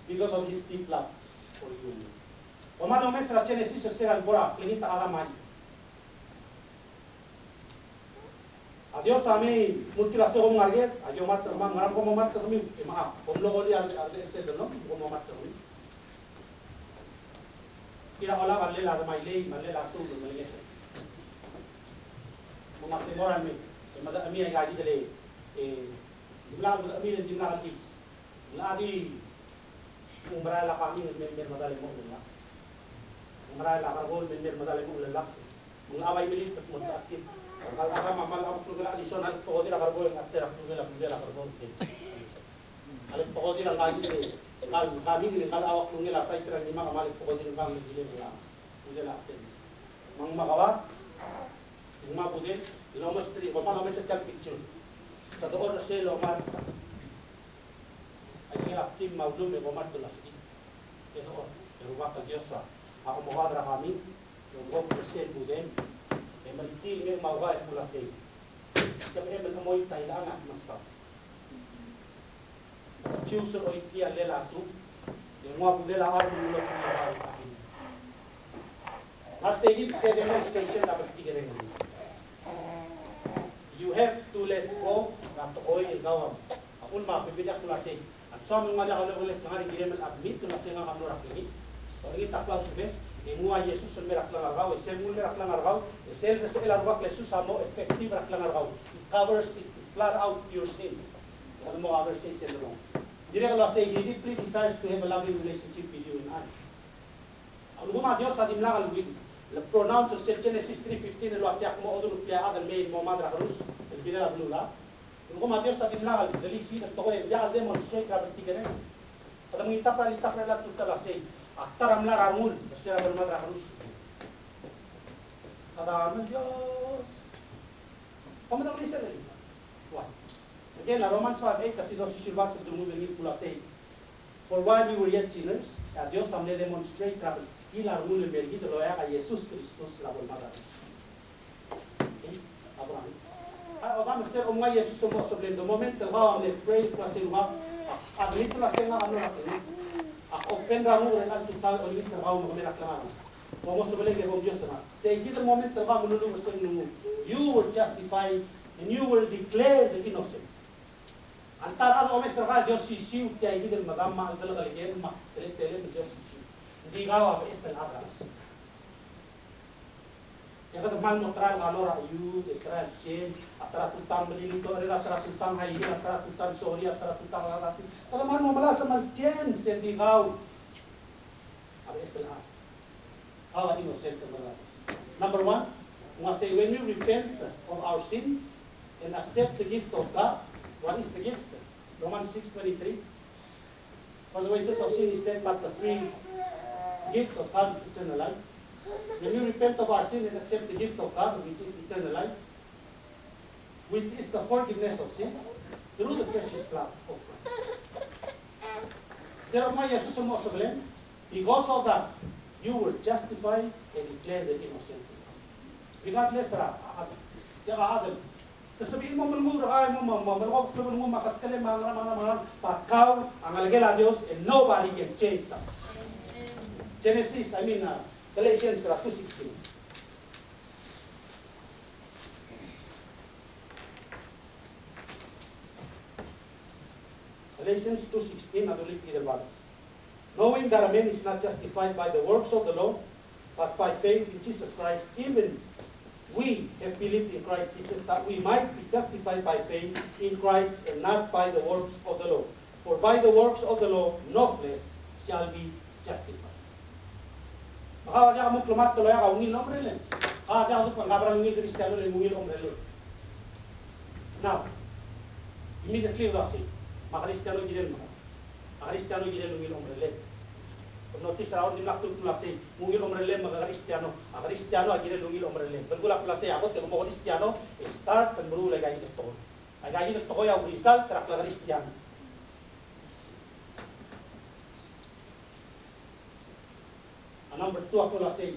Because of his deep love for you. Pamano mes ra Genesis sa al bora, kinita alamay. Adios kami multilaso kong marget, ayo mat ngaram ko mamat kami, maaf. Pomlo ko li al sel no, ko mamat kami. Kira olah malle la maile malle la tu malle mo matte moral me mada ami ay gadi dele dimla ami ne dimla ati ladi umra la kami member madale mo la umra la karbol member madale mo la mung away milit at mo akit kal aga mamal am tu la additional to dira karbol atter tu la karbol al to dira lagi dele kami ni kal awak nungila sa Israel ni mga malik po din kami dili nila nila atin mang magawa yung mga pudin ilomos 3 o pa sa picture sa doon na sila o marta ay nila team maudum o marta na sige ito o pero waka Diyos sa ako mawagra kami yung wak na sila pudin ay malitin yung mawa at mula sila sabi ay malamoy tayo lang at masta Chiuso o ikia lela tu, yung mga lela araw ng ulo ng araw akin. Mas tegit sa demonstration na pagtigil rin. You have to let go ng tokoy yung gawam. Akun mapibidak mo natin. At sa mga nakalaw ulit nga rin gireman admit kung natin nga kanurak ini. So, rin taklaw sa bes, imuha Jesus ang merak lang araw, isel mo merak lang araw, isel na sa ilarwak Jesus mo effective rak lang araw. It covers, it flat out your sin. Alam mo, other sins in the wrong. Jadi kalau saya jadi, please desires to have a loving relationship with you and I. Ang mga Diyos sa dimlangal with the pronouns of Genesis 3:15 lo asya mo odur kaya adan may mo madra harus el binala blula. Ang mga Diyos sa dimlangal dali si to ko ya demonstrate ka bitigere. Pada mengita pra la tu kala sei. Aktar amla ramul asya ber madra harus. Kada Diyos. Kamu tak bisa lagi. Wah. Again, Romans 5:8 kasi doon si Silvas sa dumulong ng pula say, for while we were yet sinners, Diyos ang demonstrate travel. Ila rumulong bergi to loya kay Jesus Kristus labol marami. Okay? Ako namin. O ba, Mr. Umay Jesus mo sa blend. The moment ang let's pray plus silva, ang nito lang nga ano natin. Open ra mo rin ang tutang ulit na kaw mo mirak lang. Mo sa blend ng Diyos na. Say, the moment ang mululong sa inyo, you were justified and you were declared innocent. Antara ang omes terka Diyos sisiw kaya hindi magama ang dalagaligyan tele Diyos sisiw. Hindi gawa pa isang atras. Kaya kataman mo tral alora ayud, tral sin, atara tutang malilito, atara tutang hayi, atara tutang sorry, atara tutang alati. Kataman mo mala sa mag-chance, hindi gaw. Abi isang atras. How innocent ang mga. Number 1, when we repent of our sins and accept the gift of God, what is the gift? Romans 6:23. For the wages of sin is death, but the free gift of God is eternal life. When we repent of our sin and accept the gift of God, which is eternal life, which is the forgiveness of sin, through the precious blood of Christ. Therefore, Jesus mo sabihin, because of that, you were justified and declared innocent. Regardless ra, Adam. Sabihin mo ay mo malawak mo makaskale mga pagkaw ang alagay Dios and nobody can change that. Galatians 2:16. Galatians 2:16, I believe in the verse. Knowing that a man is not justified by the works of the law, but by faith in Jesus Christ, even we have believed in Christ Jesus, that we might be justified by faith in Christ and not by the works of the law. For by the works of the law, no flesh shall be justified. Maka wala ka mong klumat tuloy ka, ungil na umrele. Kaya ako pang-abrang ungil Kristiyano na ungil umrele. Now, immediately we say, Kristiyano gilin mo. Kristiyano gilin ungil umrele. Kung notice raw din naktul kulase, ungil umrele mga Kristiyano. Kristiyano gilin ungil umrele. Bergulak kulase ako te mo Kristiyano, start kan buru lagi ito. Ay gagi ito ko ya result trak la Kristiyano. Number 2, ako na say,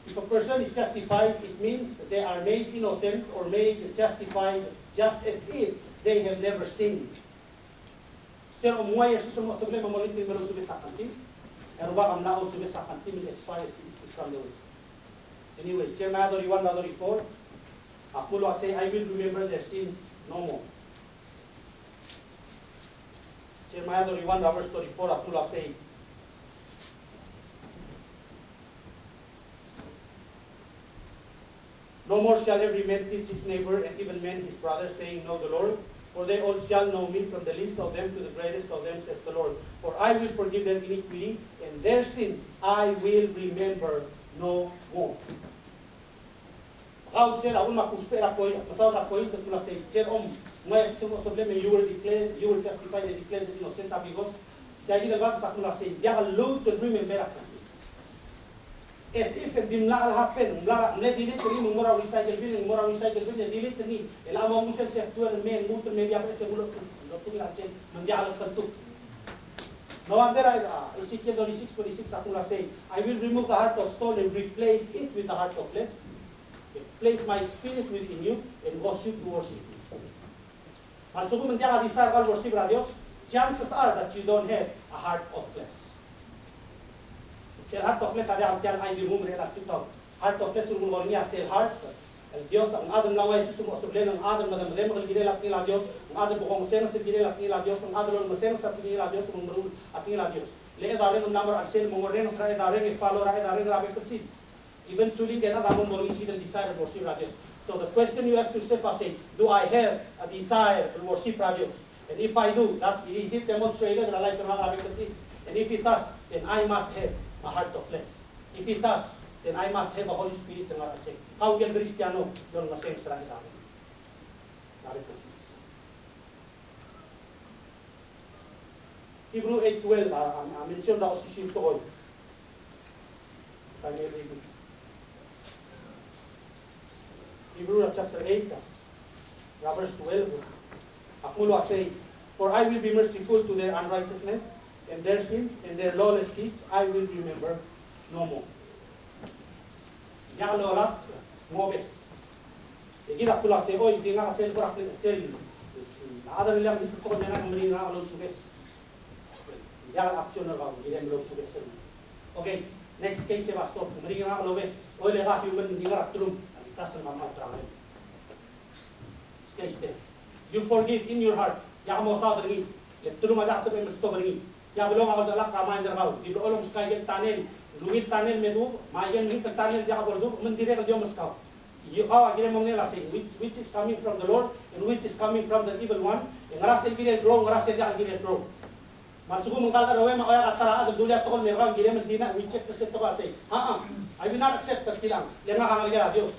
if a person is justified, it means that they are made innocent or made justified just as if they have never sinned. Pero umuwi Yesus mo sabi mo mamulit mo subit sa kantin. Pero ba ang nao subit sa kantin as far as it is from the ways. Anyway, Jeremiah 31:4, ako lo say, I will remember their sins no more. Jeremiah 31:34, ako lo say, no more shall every man teach his neighbor, and even man his brother, saying, Know the Lord. For they all shall know me, from the least of them to the greatest of them, says the Lord. For I will forgive them iniquity, and their sins I will remember no more. How said, I will makuspera ko, masawag ako ito kung nasa itcher, may sumo problema, you will justify and declare the innocent, because kaya ginagawa sa kung nasa itcher, you load to remember ako. As if it did not happen, ne dilit ni mura recycle bin, dilit ni. Ela mo mo sa tuwa men, muto media pa sa bulok. Lokto ni atin, mandial kanto. No wonder Ezekiel 26:46 ako na say, I will remove the heart of stone and replace it with the heart of flesh. Place my spirit within you and worship me. Also kung mandial desire kal worship ra Dios, chances are that you don't have a heart of flesh. El heart of flesh ada angkian ay dimum rela tutok. Heart of flesh urmul gornia sel heart. El Dios ang adam laway susumo sublen ang adam madam dem kal ginela nila Dios. Ang adam bukong seno sa ginela nila Dios. Ang adam lo seno sa nila Dios ang marul at nila Dios. Le dare ng number aksel mo ren sa dare ng follow ra dare ra be kasi. Eventually kaya na mo mo isi the desire for worship Dios. So the question you have to say is, do I have a desire to worship Dios? And if I do, that's is it demonstrated in the life of mga kasi. And if it does, then I must have a heart of flesh. If it does, then I must have a Holy Spirit na ngarasik. How can Kristiyano yung maseng sa namin? Nabi ko sis. Hebrew 8:12, mention na ako si Shinto Oy. Hebrew chapter 8, verse 12. Akulo say, for I will be merciful to their unrighteousness, and their sins and their lawless deeds I will remember no more. Yang lola ngobes. Jadi nak pula say, oy, di nga sel berak sel. Ada nilang dito ko na ngomong nga alon subes. Yang action na raw, hindi mo subes. Okay, next case sa stop. Ngomong nga alobes. Oy, le ha human hindi nga tulong. Ang taas ng mga trabaho. Case 10. You forgive in your heart. Yang mo sa dali. Tulong ada sa mga stop ringi. Ya belum ako dalak ramai derau. Di belum sekali tanel, luit tanel medu, mayan luit tanel dia berdu, mendire kerja muskau. You how agire mongne lati, which is coming from the Lord and which is coming from the evil one. Yang rasa gire grow, rasa dia gire grow. Masuk mengkala rawe makaya katara ada dulia tokol merang gire mendina which is set to say. I will not accept that tilang. Yang akan gire Dios.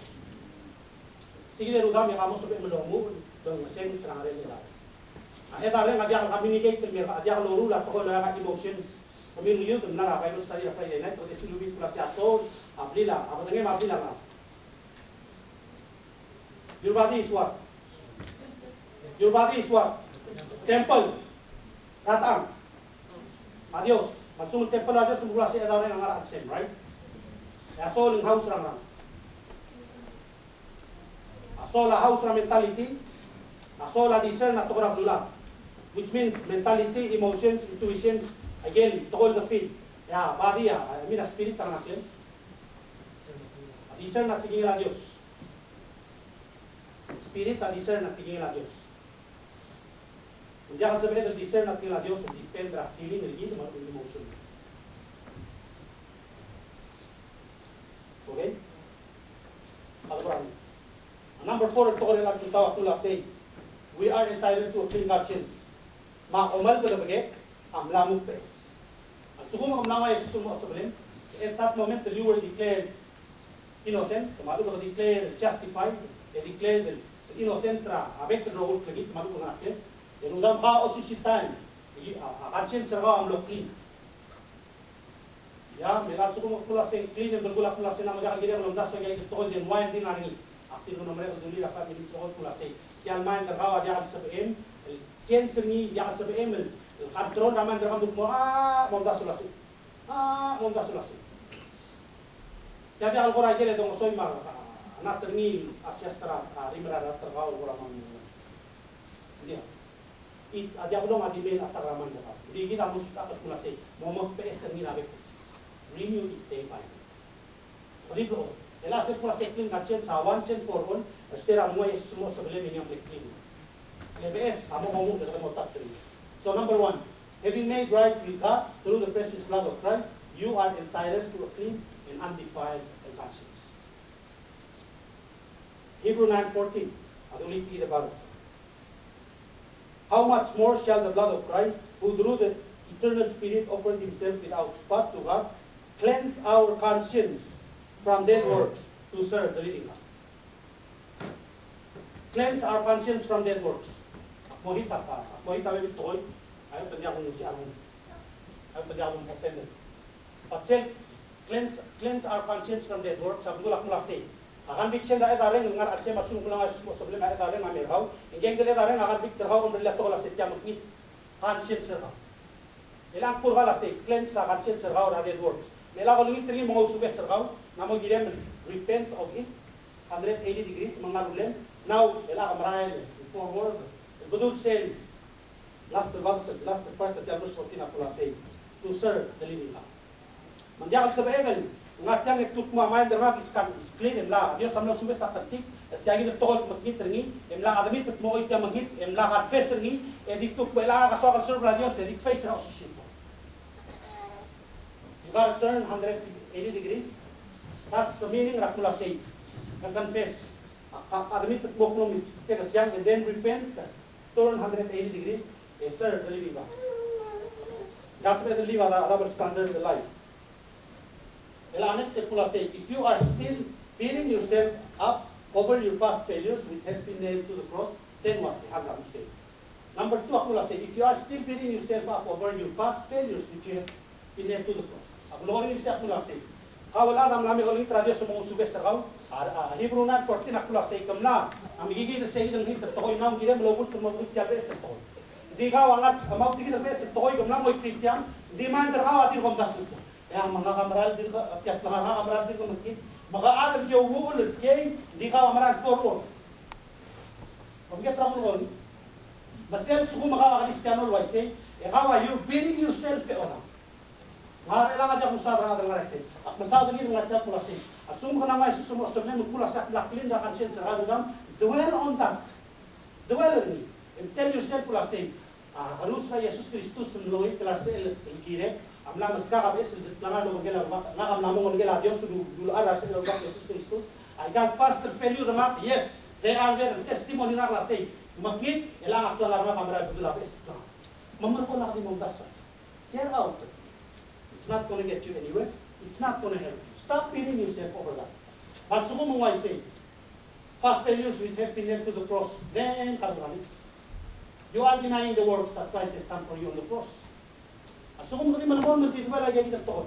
Sige rudam yang kamu sampai melomu, dong sen serang rele. Eda ren aja communicate dengan aja lorula to la emotions Pamilya yun, na Bible study na Friday night, o desilubin ko lang siya, so, ablila, ako na ngayon, ablila nga. Your body is what? Your body is what? Temple. Ratang. Adios. Magsumul temple na Diyos, sumula siya daw rin ang arak sen, right? Aso yung house lang lang. Aso la house na mentality. Aso la discern na tukor abdullah. Which means mentality, emotions, intuitions, again, tukol the feet. Ya, body ya, I mean a spirit ang natin. Discern na sige nila Diyos. Spirit na discern na sige nila Diyos. Kung diyan ka sabihin na discern na sige nila Diyos, depend na feeling, rigid, emotion. Okay? Number 4, ito ko rin lang tawag tulad say, we are entitled to a clean conscience. Maumal ko na bagay, ang lamog pa. Ang sugumang ang lamay, susumo sa balin, at that moment that you were declared innocent, sumado ka declared justified, declared innocent ra, abek ka rohul lagi, sumado ko na natin, yan udang ka o sisitan, conscience ra ka ang lo clean. Ya, may laso ko magpula sa clean, and bergulak pula sa namagakal gini, ang lamdas sa gaya ito ko, then wine din narin, aktin ko naman rin, duli ka sa gini ito ko pula sa yan main terkawa dia akan sabihin, cancer ni dia akan sabihin, kadron naman dia akan mo monda sulasi, monda sulasi. Jadi Al-Quran jele dong soy mar, anak terni asyastra, rimra terkawa orang mana. Dia, dia belum ada main atar raman dia. Jadi kita mesti akan sulasi, mau PS ni nabe. Renew it day by day. Jadi tu, elas sepuluh clean kacen, sawan cen korban, estera semua semua sebelum ini yang clean. LBS, kamu ngomong dengan otak sendiri. So number 1, having made right with God through the precious blood of Christ, you are entitled to a clean and undefiled conscience. Hebrew 9:14, I will repeat about it. How much more shall the blood of Christ, who through the eternal Spirit offered himself without spot to God, cleanse our conscience from dead works to serve the living God. Cleanse our conscience from dead works. Mohita pa. Mohita may bitoy. Ayaw pa niya akong siarong. Ayaw pa niya akong offended. But cleanse our conscience from dead works. Sabi ko lang mulaki. Akan biksin na edaring ngar aksya masung kulang as mo sebelum edaring amir hau. Ingeng dele edaring akan bik terhau on relato la setya mukni conscience serhau. Ilang purga la se cleanse our conscience serhau dead works. Mela ko lingit ringi mga usubes terkau, namo girem repent of it, 180 degrees, mga lulem. Now, ela kamarayan, forward, budut sel, last the first that Janus 14 apula say, to serve the living God. Mandiakal sa baegan, ngatiyang ituk mo amayan dermak iskan, clean, emla, Diyos amla subes sa tatik, at yagin tokol magkit ringi, emla kadamit at mo itya manghit, emla kadfes ringi, edituk mo ila kasokal serve la Diyos, edik face na osisito. You got to turn 180 degrees. That's the meaning of Rakula say. And confess. Admit that Bokno is take a young and then repent. Turn 180 degrees. Yes, sir, the living God. That's where the live a double standard in life. Well, next Rakula say, if you are still beating yourself up over your past failures, which has been nailed to the cross, then what? Have a mistake. Number 2, Rakula say, if you are still beating yourself up over your past failures, which you have been nailed to the cross. Aku lorin siya aku lakse. Kawal adam nami lorin tradis sa mga subes terkau. Hebrew 9:14 aku lakse kamna. Ami gigi sa segi ng hit toy nam gire mlobul sa mga utya bes toy. Di ka wangat amau tigi bes toy kamna mo Christian. Di man terkau atin kom das. Ya mga kamral din ka tiap mga kamral din ko masjid. Mga adam yo wul kay di ka kamral forward. Pagkat ramon Masel suku mga Kristiyano loise. Ikaw you beating yourself pe ona. Mari lang aja usah orang ada ngerti. Masal ini ngajak pulasi. Asum kena mai semua sebenarnya pulas tak laklin dah kan sen seragam. Dwell on that. Dwell ini. Tell yourself pulasi. Harus Yesus Kristus melalui kelas kire. Amna maska kabes lama do gela na amna ngela Dios dulu ada sel Yesus Kristus. I can first tell you the map. Yes, they are there testimony na klase. Makit elang aktual arma kamera dulu lapis. Mamar ko nak di montasa. Get out. It's not going to get you anywhere. It's not going to help you. Stop beating yourself over that. But so I say, past failures which have been nailed to the cross, then you are denying the works that Christ has done for you on the cross. So kung kami malabon mo dito wala gaya kita to.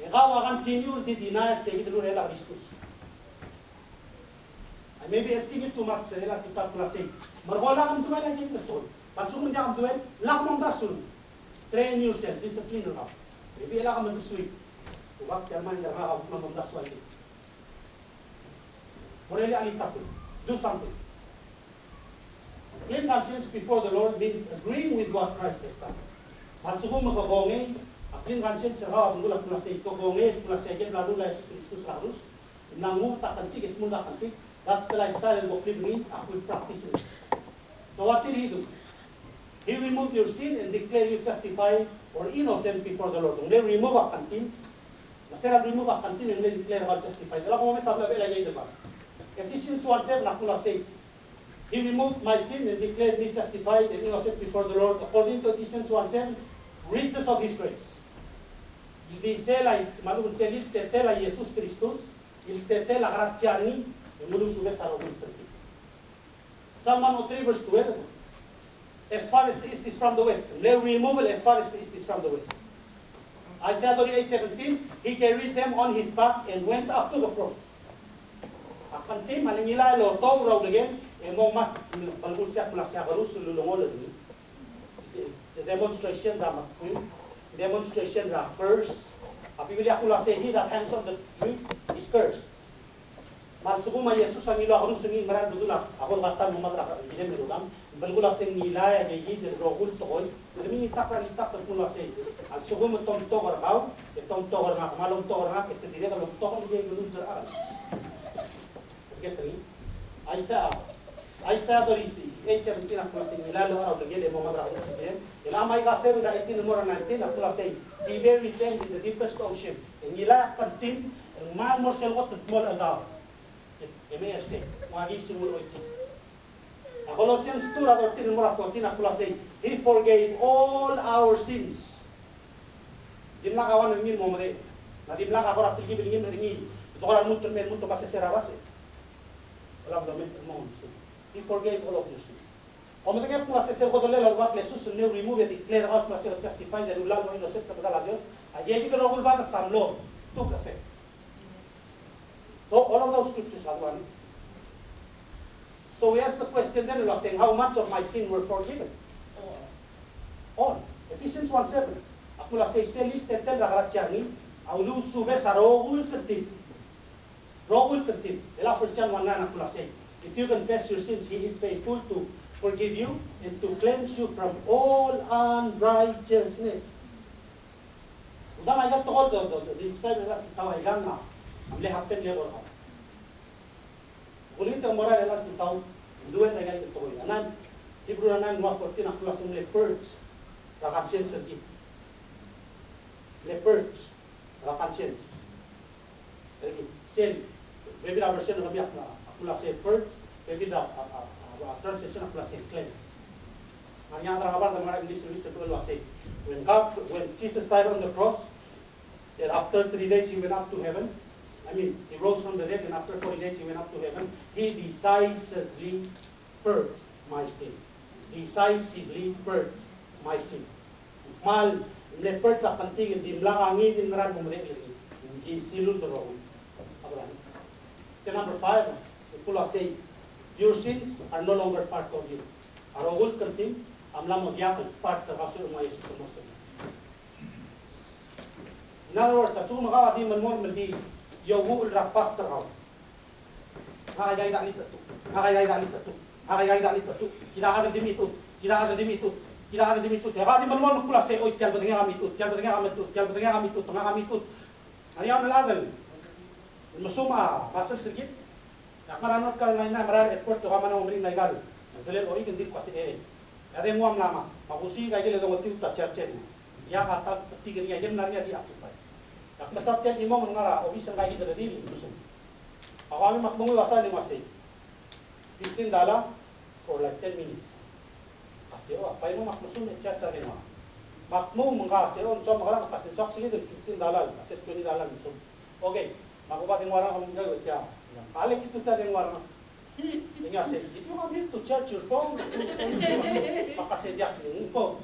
Ikaw akan continue to deny sa kita nila Kristus. I maybe estimate too much sa nila kita klase. Marwala kang tuwa lang kita to. Pansung mo diyan tuwa, lak mong dasul. Train yourself, discipline ka. Maybe ila ka man sweet. Uwag kaya man yung hawak na mong dasul. Morally alitapo. Do something. Clean conscience before the Lord means agreeing with what Christ has done. Maksudnya makagongeng, clean conscience sa mula mula sa ito gongeng mula sa igel lalu la Jesus Kristus harus nangu tak kantik es mula kantik. That's the lifestyle of living. Aku practice it. So what did he do? He removed your sin and declared you justified or innocent before the Lord. They remove a kantin. Masih remove a kantin and they declare you justified. Kalau kau mesabla bela jadi depan. Ephesians 1:7 nak mula say. He removed my sin and declared me justified and innocent before the Lord. According to Ephesians 1:7, riches of His grace. Malu tela Yesus Kristus, tela gracia ni, mulu sube sa rogun terti. Psalm 103 verse 12. As far as the east is from the west, their removal as far as the east is from the west. Isaiah 38:17, He carried them on His back and went up to the cross. Akan tim malingila lo tau raw again. Emo mas balbulsiak malakya harus sululungol ni. The demonstration drama queen, demonstration drama first. Api bila aku lah he that hangs on the tree is cursed. Malsubu ma Yesus ang ilo harus ni maran dudula. Ako kata mo matra bile merulam. Balbula sing nila ya gigi de rogul toy. Demi takra pula say. Al subu mo tom togor haw, tom togor na malom togor na ke dire ka lom togor ni gulun zara. Getri. Isaiah 38:17 aku lasing nilalo araw lagi mo matra ko sige. Ilamay ka 7:18 mo 19 aku lasing. He buried them in the deepest ocean. Nila kantin mal mo sel got small agaw. MST. Wagi simul oiti. Colossians 2:13 mo 14 aku lasing. He forgave all our sins. Dimna kawan ngin mo mare. Na dimna ka korat lagi bilingin ngin. Doran muntun men muntun base serabase. Wala ba men mo. He forgave all of your sins. Como tenga que hacer algo de lo que Jesús no remove y declare out para ser justified de ulang no inocente para Dios. Allí hay que lo vuelva a estar lo tu café. So all of those scriptures are one. So we ask the question then how much of my sin were forgiven? All. Ephesians 1:7. Aku la say tetel la gracia ni aulu sube sa rogul kertip. Rogul kertip. Ela first John 1:9 aku la say. If you confess your sins, He is faithful to forgive you and to cleanse you from all unrighteousness. Udah ayat to all the describe that tahu ayat na. Amle happen level ka. Kulit ang moral elas tahu dua ayat itu to. Anan Hebrew 9:14 aku langsung le purge la conscience sedih. Le purge la conscience. Lagi sin. Maybe our version of biak na. Aku say first, maybe the translation of say cleanse. Hanya antara kabar dengan English itu dua say. When Jesus died on the cross, that after 3 days He went up to heaven. I mean, He rose from the dead, and after 40 days He went up to heaven. He decisively purged my sin. Decisively purged my sin. Mal lepert sa kanting di mlangangin din ran bumrek lagi. Di silul dorong. Abraham. Number 5. Pula say, your sins are no longer part of you. Arogul kantin, amla magyakot part of Rasul Umay Jesus Christ. In other words, tasu makakadi man mo madi yogu ulrak pastor how. Nakagay dali tatu, nakagay dali tatu, nakagay dali tatu. Kailangan dimi ito, kailangan dimi ito, kailangan dimi ito. Kaya di man mo pula say, oy tiyan badinga kami ito, tiyan badinga kami ito, tiyan badinga kami ito, tanga kami ito. Ano yan naladal? Masuma, pastor sigit. Maranot ka na maran effort to kamana umring na igal. Dele ori hindi kasi eh. Ade mo am lama. Mabusi kay gele dawati ta church ni. Ya kata tigri ya jem nariya di akipay. Nakasat yan imo ngara obisan kay dito dili. Awami makmungu wasa ni masay. $15 for like 10 minutes. Asio apay mo makmusun ni church ni mo. Makmu mga asio so magara kasi sok sige $15 kasi $20 so. Okay. Makuha din warang kami gawin siya. Alik itu sa din warang. Nga say, if you want to charge your phone, makasedyak ni phone.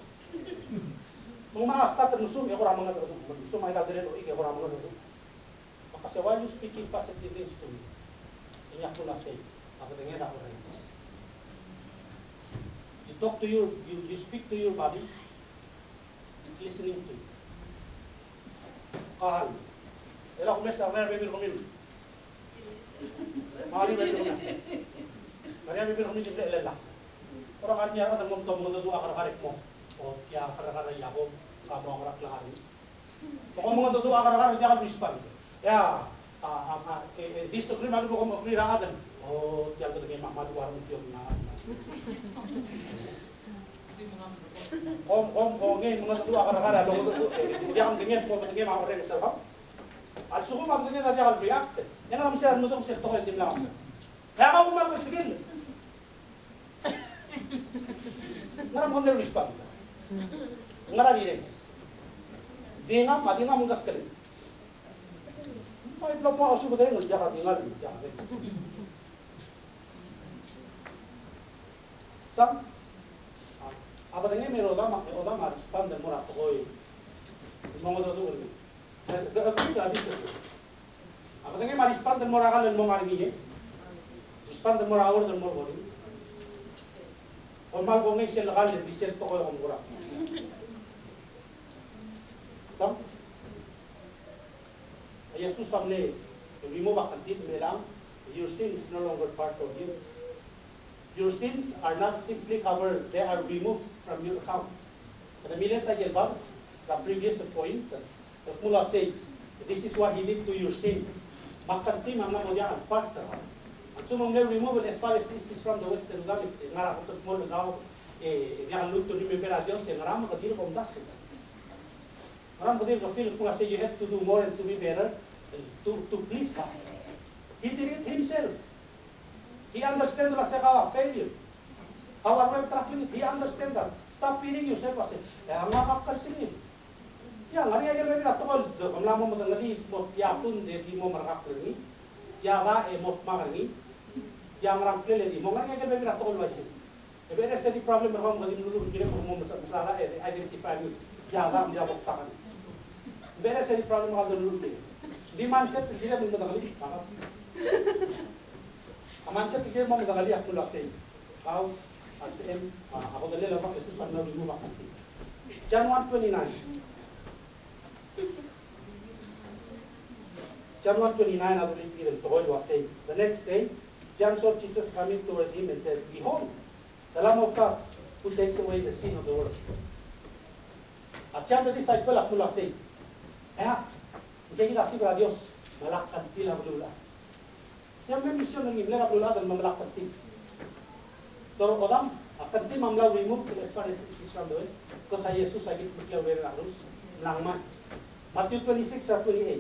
mga starter nusum e ora mga nusum ay kadere o ike ora mga nusum. Kasi why you speaking positive things to me? Inya ko na say. Ako tingin ako rin. You talk to you speak to your body. It's listening to you. Kahal. Era kumesta Maria bibir kumil. Mari bibir kumil. Maria bibir kumil jibla ilala. Orang artinya ada ngomong mengedu akar-akarik mo. O kaya akar-akarik ako kamu akar lang. Pokok mengedu akar-akarik jangan respond. Ya, disagree malu ko mo agree ra adan. Oh, tiyan ko ngem madu warung tiyo na. Om ngem mengedu akar-akarik lo jangan ngem ko ngem ako rin sa ba. Al suko magdanya na dial react. Yan ang siya nutong siya to din lang. Kaya ako mag-sige. Ngaram ko na respond. Ngaram rin. Dinga madinga mong gaskali. May blog mo ako suko din, diya ka dinga. Sam apa dengan meroda respond dan murah toy. Mo do do. Apa dengan respond dan murah kan mo ngari ni. Respond dan murah awal dan mo bodi. Formal ko ngai sel gal di sel to ko murah. Sam Jesus family remove a content melang. Your sin is no longer part of you. Your sins are not simply covered, they are removed from your account. Ramilin sa Gelbabs, the previous point, the Mula state, this is what he did to your sin. Makanti mga mo diyan, part ang sumang removal as far as this is from the Western Gambit, ngara ko mo nagaw, diyan luto ni Meperacion, ngara mo kadilo kong dasin. Ngara mo kadilo feel kung say you have to do more and to be better, to please God. He did it himself. He understands our failure. Our way of traveling, he understands that. Stop feeling yourself as a makakal singin. Ya, ngari aja lebih ratol. Kamla mo matangali mo yapun de di mo marakakal ni. Ya ba e mo makarni. Ya marakkel di mo ngari aja lebih ratol wajib. If there is any problem wrong with you, you can mo masala identify you. Ya ba dia buktakan. If there is any problem with the di mindset dia mo matangali. Amansa tikir mo magagali ako lakay. How at M ako dali lang bakit sa na remove ako. John 1:29. John 1:29 I believe Peter told was saying the next day John saw Jesus coming toward him and said, "Behold, the Lamb of God who takes away the sin of the world." At John the disciple ako lakay. Hindi kita si Dios malakad tila bulula. Yang mission ng imlera bulula dan mamalakad tin. Pero odam akan tin mamlaw remove as far as is from the west. Because Jesus agit bukla wera arus langman. Matthew 26:28.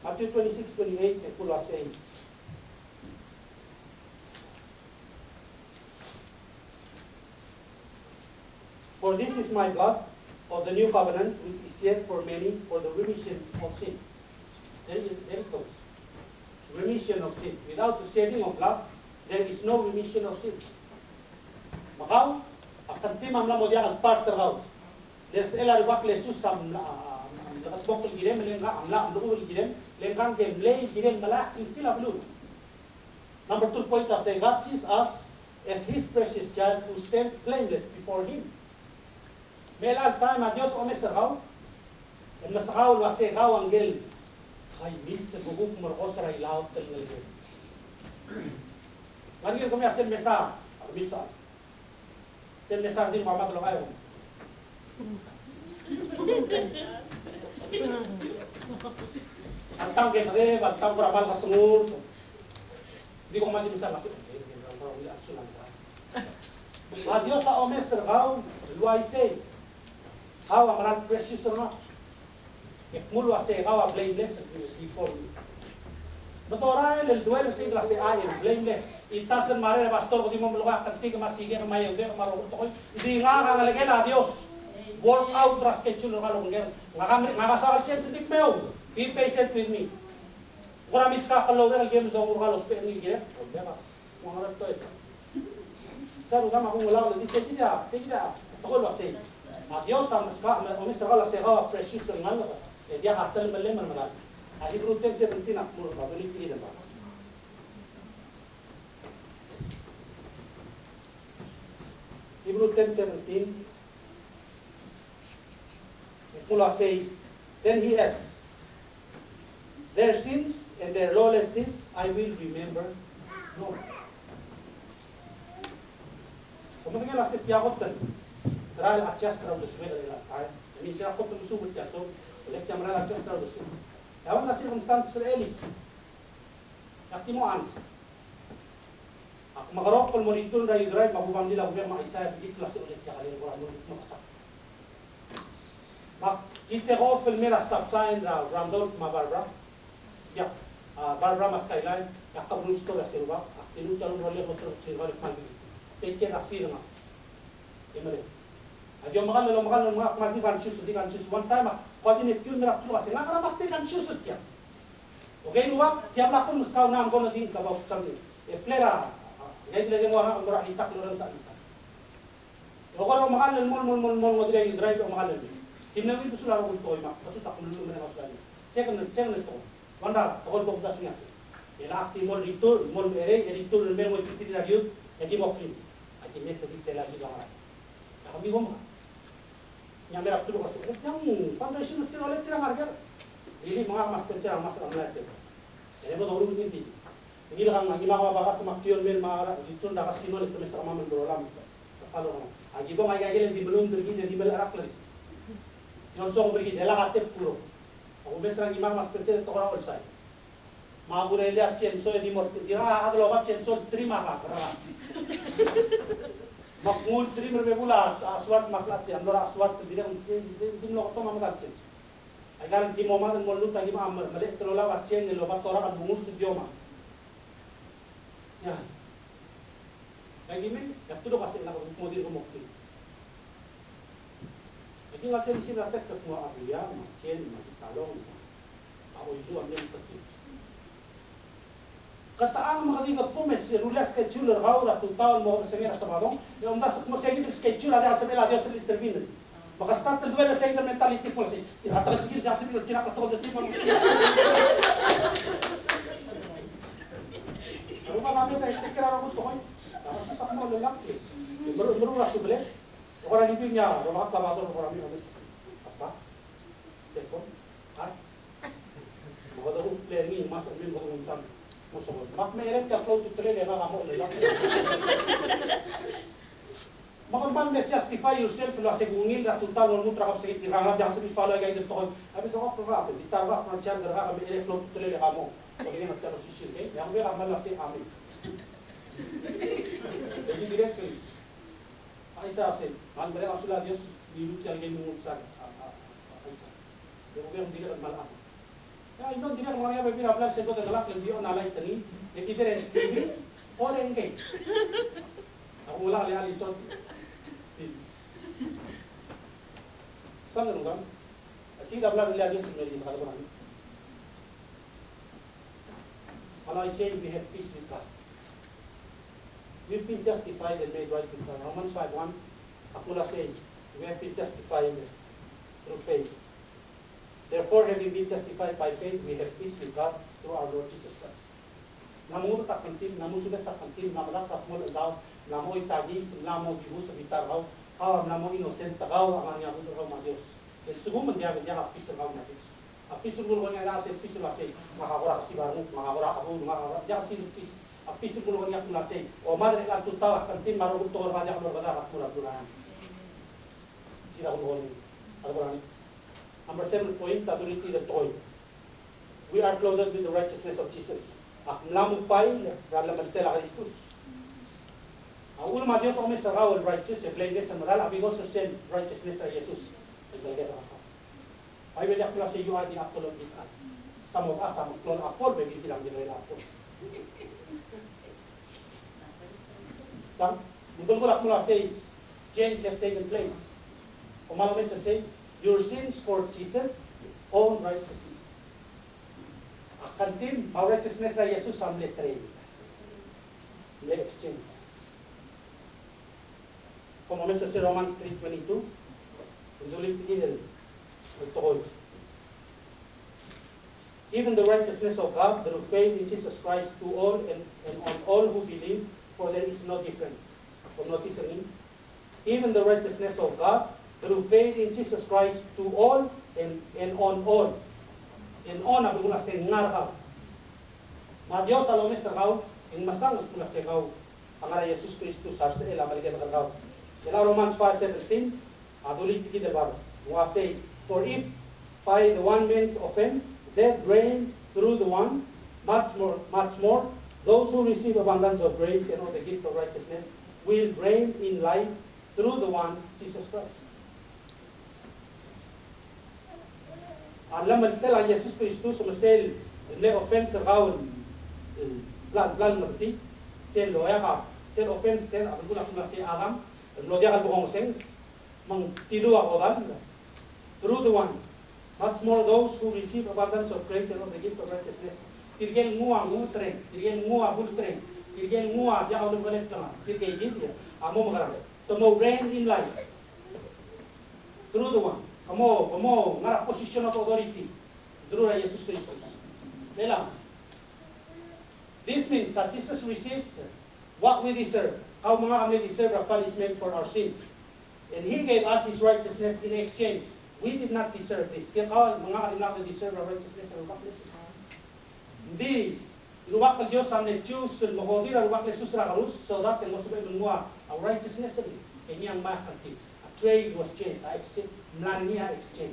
Matthew 26:28 the full saying. For this is my blood of the new covenant, which is shed for many for the remission of sin. There it goes. Remission of sin. Without the shedding of blood, there is no remission of sin. Makaw, akan timam na mo diyan part tergaw. Des ela ribak lesus sam dapat bokol girem lenga amla amlo girem lengang game lay girem mala istila blue. Number 2 point of say God sees us as His precious child who stands blameless before Him. Melal time a Dios o mesarao, el mesarao lo hace gao angel, ay miste buguk morgosra ilaw tel ngelge. Lagi kami hacer mesa, misa. Tel mesa din mama lo ayo. Antang ke mare, antang berabal kasungur. Di ko mali misa masuk. Dios a o mesarao, lo hace how am I precious or not? If Mulwa say how I'm blameless before you. But Orion el duelo say la say I am blameless. Itasan mare pastor ko di mo mulwa kanti ka masige ka mayo de maro to ko. Di nga ngalagay la Dios. Work out the schedule ngalong ngel. Ngakasakal chen sidik meo. Be patient with me. Kung mis ka kalaw na game do ngalo pe ni gire. Problema. Mo to ito. Sa lugar aku mula lagi saya tidak takut waktu. Adios tam ska omis segala segala precious dengan dia hasil melem mana. Adi berutep saya nanti nak mula beli pilih dah. Hebrews 10:17. Mula says, then he adds, their sins and their lawless deeds I will remember no more. Kemudian lah setiap waktu Ral acas terlalu besar adalah ayat. Ini saya kau tentu subut ya so. Oleh kerana ral acas terlalu besar. Lawan nasib konstant Israeli. Yakimuan. Aku magarok pun monitor dari Israel mahubang nila huwag mga Isaiah di kelas oleh kaya kalian orang monitor masak. Mak kita ko film mera stop sign Randolph Barbara. Ya, Barbara mas kailan yakabulus to ya silba. Tinu calon role motor silba mandi. Take afir na. Emre. Ajo makan mga mati conscious one time kau ini tune merak tu kasi ngakala mati conscious dia. Okay luak tiap lakon muskau nam kono din kabau sambil. Plera ngayon lagi mo orang orang itak orang tak itak. Kalau makan mul ngodri Israel o makan. Timnawi itu sudah aku tahu mak. Pasal tak perlu mereka sekali. Saya itu. Wanda kalau kau dah siap. Ialah timur itu mul itu memang mau ikut lagi. Jadi mungkin. Aje ni sedikit lagi lah. Kami ngomong. Yang merah tu kasi. Yang foundation mesti oleh tidak harga. Ini mengamas pencerahan masalah Malaysia. Ini betul urut ini. Ini lah kan lima bahasa makion mel mara itu dah kasi oleh semester aman berolam. Kalau aje ko mai gaya di belum tergi di bel arak lagi. Yang so pergi ela hati puro. Aku besar lagi mas pencerahan tu orang olsai. Mahu relihat censo di mort. Dia ada lobat censo terima apa? Makmul terima berbula aswat maklat yang orang aswat tidak mungkin lo kau makan censo. Agar di momen mulut lagi amar balik terolah wacen ni lobat orang bungus dioma. Ya. Lagi ni, dah tu dah kasih nak model rumokti. Jadi ngasih di sini rasa semua abu ya, macen, macam talong, aku itu ambil kecil. Kataan mga pumes rulas schedule raura tu taon mo sa mera sa badong yung das mo sa gitu schedule ada sa mela Dios intervene maka start the duel sa mentality po si atas sige sa sige tira ka to de tipo ano ba namin tayo kira ko gusto ko tapos sa mo lalaki bro ra subele orang itu niya rumah ka ba to orang ini apa sekon ha mo daw player ni masuk min mo ngam mak meron ka close to 3 leva kamu lelang. Makamban me justify yourself lo segungil la total no mutra kap sige tiranga jang sige follow gay dito ko. Abi ko ko ra di tarwa from chan dara ka me close to 3 leva kamu. Ko ni magtaro si sir kay yang vera mal si amin. Jadi direct kay. Ay sa asin, man mere asula Dios nilut yang gay mo sa. Ay sa. Pero ko yung direct mal ya, itu tidak orang yang berpikir apa sih itu adalah kelihatan nalai tani. Jadi diferensi ini orang engkau. Aku ulang lagi soal. Sangat kan? Tidak benar lihat dia sendiri kalau orang. Kalau I say we have peace with God, we've been justified and made right with God. Romans 5:1. Aku lah say we have been justified through faith. Therefore, having been justified by faith, we have peace with God through our Lord Jesus Christ. Namun tak penting, namun sudah tak penting, namun tak mau daw, namun itagis, namun dibu sa bitaraw, namun innocent tagaw ang niya buto ng Diyos. Kasi sugo man diya peace ng Diyos. Peace ng Lord niya sa peace lase, makakura si barmo, makakura ako, makakura diya si peace. Peace ng Lord niya lase. O madre lang tutaw penting marugot to ba diya Lord ba at mula. Sila ko Al-Quran. Number 7 point, ability the toy. We are clothed with the righteousness of Jesus. Mlamupay, dalam magtela Kristus. Ulo ma Dios ome sa rawal righteous, e blended sa maral, abigos sa sin righteousness sa Jesus. Naglagay ang ako. I will actually say you are the apple of this eye. Some of us, some clone apple, maybe silang dinawin apple. Some, mungkin ko lang say, change has taken place. Umalamit sa say, your sins for Jesus, own righteousness. Akan din, our righteousness na Jesus ang letre. May exchange. como menciona Romans 3:22, ulit din ito. Even the righteousness of God through faith in Jesus Christ to all and on all who believe, for there is no difference. Kung notice niyo, even the righteousness of God through faith in Jesus Christ to all and on all. And on ang mga sengar Ma Dios alo mestragaw, in masang mga segaw, ang ara Jesus Kristus sa ela balikan kagaw. Ela Romans 5:17, adulit kita baras. Wa say, for if by the one man's offense death reigned through the one, much more, those who receive abundance of grace and of the gift of righteousness will reign in life through the one, Jesus Christ. Alam mo tela Jesus Kristus sumasel le offense raun plan merti sel loya sel offense ten abu na si Adam lo dia kalbong sense mang tilu ako dan through the one, much more those who receive abundance of grace and of the gift of righteousness. Tirgel ngua ngutreng, tirgel ngua bultreng, tirgel ngua dia kalau boleh tengah, tirgel dia amo magarang. So mo reign in life through the one. Kamu ngarap position of authority through Jesus Christus. Lelang. This means that Jesus received what we deserve. How mga kami deserve a punishment for our sin. And He gave us His righteousness in exchange. We did not deserve this. Kaya mga kami natin deserve our righteousness and luwak Jesus. Hindi. Luwak ka Diyos ang choose to mahodir ang luwak Jesus ra karus so that ang masubay mga our righteousness rin. Kaya niyang makanti. Trade was changed. Exchange. Mlania exchange.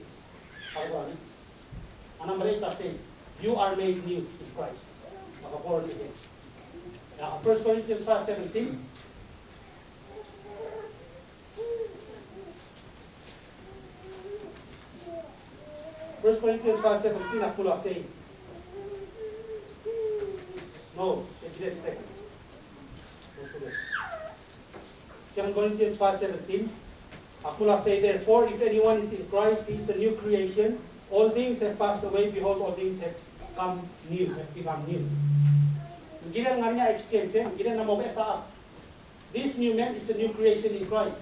Anong malita say, you are made new in Christ. Makaborn again. Now, 1 Corinthians 5:17. First Corinthians 5:17, aku lah say. No, second. 2 Corinthians 5:17. Aku lah say, therefore, if anyone is in Christ, he is a new creation. All things have passed away. Behold, all things have become new. Hindi nga niya exchange. Hindi na mabesa. This new man is a new creation in Christ.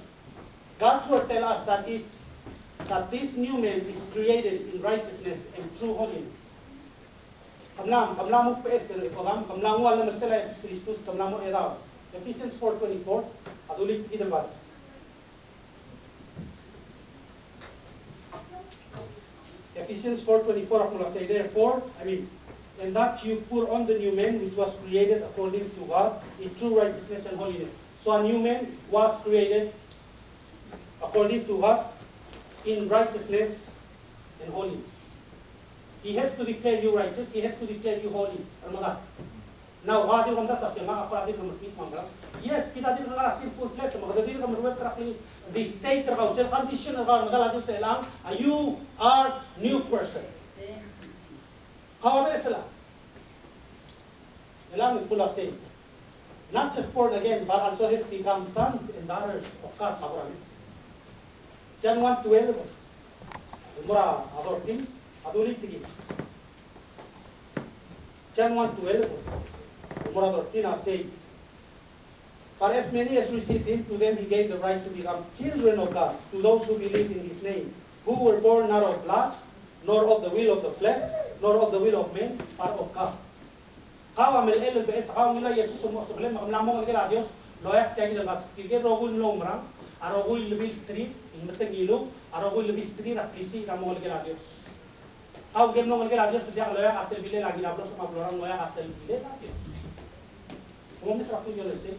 God's word tell us that this new man is created in righteousness and true holiness. Kamlam mo pa kamlam mo alam na sila Jesus Kristus, kamlam mo eraw. Ephesians 4:24, adulit kita batas. Ephesians 4:24, ako lang say, therefore, and that you put on the new man which was created according to God in true righteousness and holiness. So a new man was created according to God in righteousness and holiness. He has to declare you righteous, He has to declare you holy. Now, what do you want to say? Yes, kita din mga sinful flesh, magdadil ka maruwet tracking the state of our condition of our madala sa ilang, you are new person. How are sila? Ilang pula state. Not just born again, but also has become sons and daughters of God. John 1:12. Mura adorting, adulit tigit. John 1:12. Mura adorting say, for as many as received Him, to them He gave the right to become children of God, to those who believe in His name, who were born not of blood, nor of the will of the flesh, nor of the will of men, but of God. How am I able to how nila Jesus mo sa problema kung lamang nila Dios loyak tayo nila tigil rogul lomra arogul lebil street in matagilo arogul lebil street at plisi kamo nila Dios. How gem nong nila Dios dia loyak atel bile lagi na bro sa maglorang loyak atel bile lagi. Kung sa ako yun say.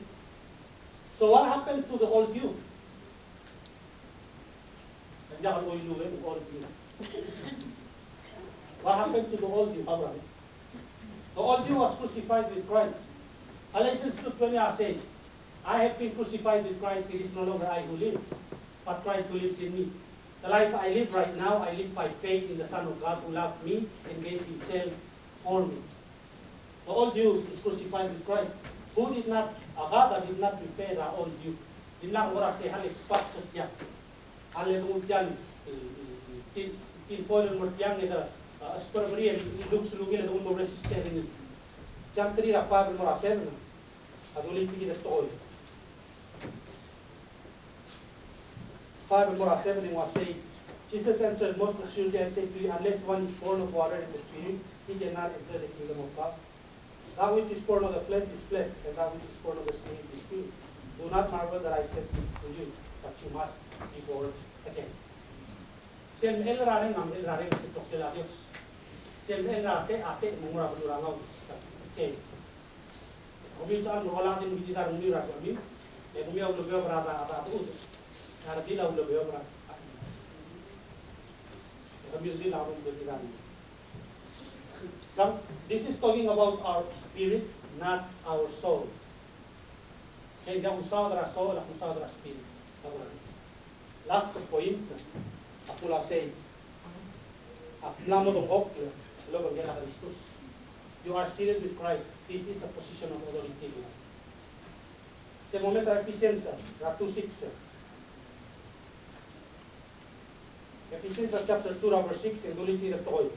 So what happened to the old you? What happened to the old you? The old you was crucified with Christ. Galatians 2:20 says, I have been crucified with Christ. It is no longer I who live, but Christ who lives in me. The life I live right now, I live by faith in the Son of God who loved me and gave Himself for me. The old you is crucified with Christ. Who did not, God did not prepare the old you. Did not work say halit pat sutya. Halit umutyan, tinfoil umutyan nila, asperberia, ilugsulugin na doon mo resistere nila. Siyang tiri na mo rasen, at ulit pigi na stool. 5 and more 7 was saying, Jesus answered, most assuredly I say to you, unless one is born of water and the Spirit, he cannot enter the kingdom of God. That which is born of the flesh is flesh, and that which is born of the Spirit is spirit. Do not marvel that I said this to you, but you must be born again. Sel el rare ngam el rare se tokela Dios. Sel el rate ate mumura bulurangau. Okay. Kami tan wala din bidar mumira kami. E kami au lebih berada ada tu. Cara bila au lebih berada. Kami bila au lebih berada. Now, this is talking about our spirit, not our soul. Kaya ang usawa dara soul, ang usawa dara spirit. Last point, ako lang say, Aplamodong ok, lo bang Christus. You are seated with Christ. This is a position of authority. Sa moment sa Ephesians, 2:6. Ephesians chapter 2, verse 6, and ulit the toy.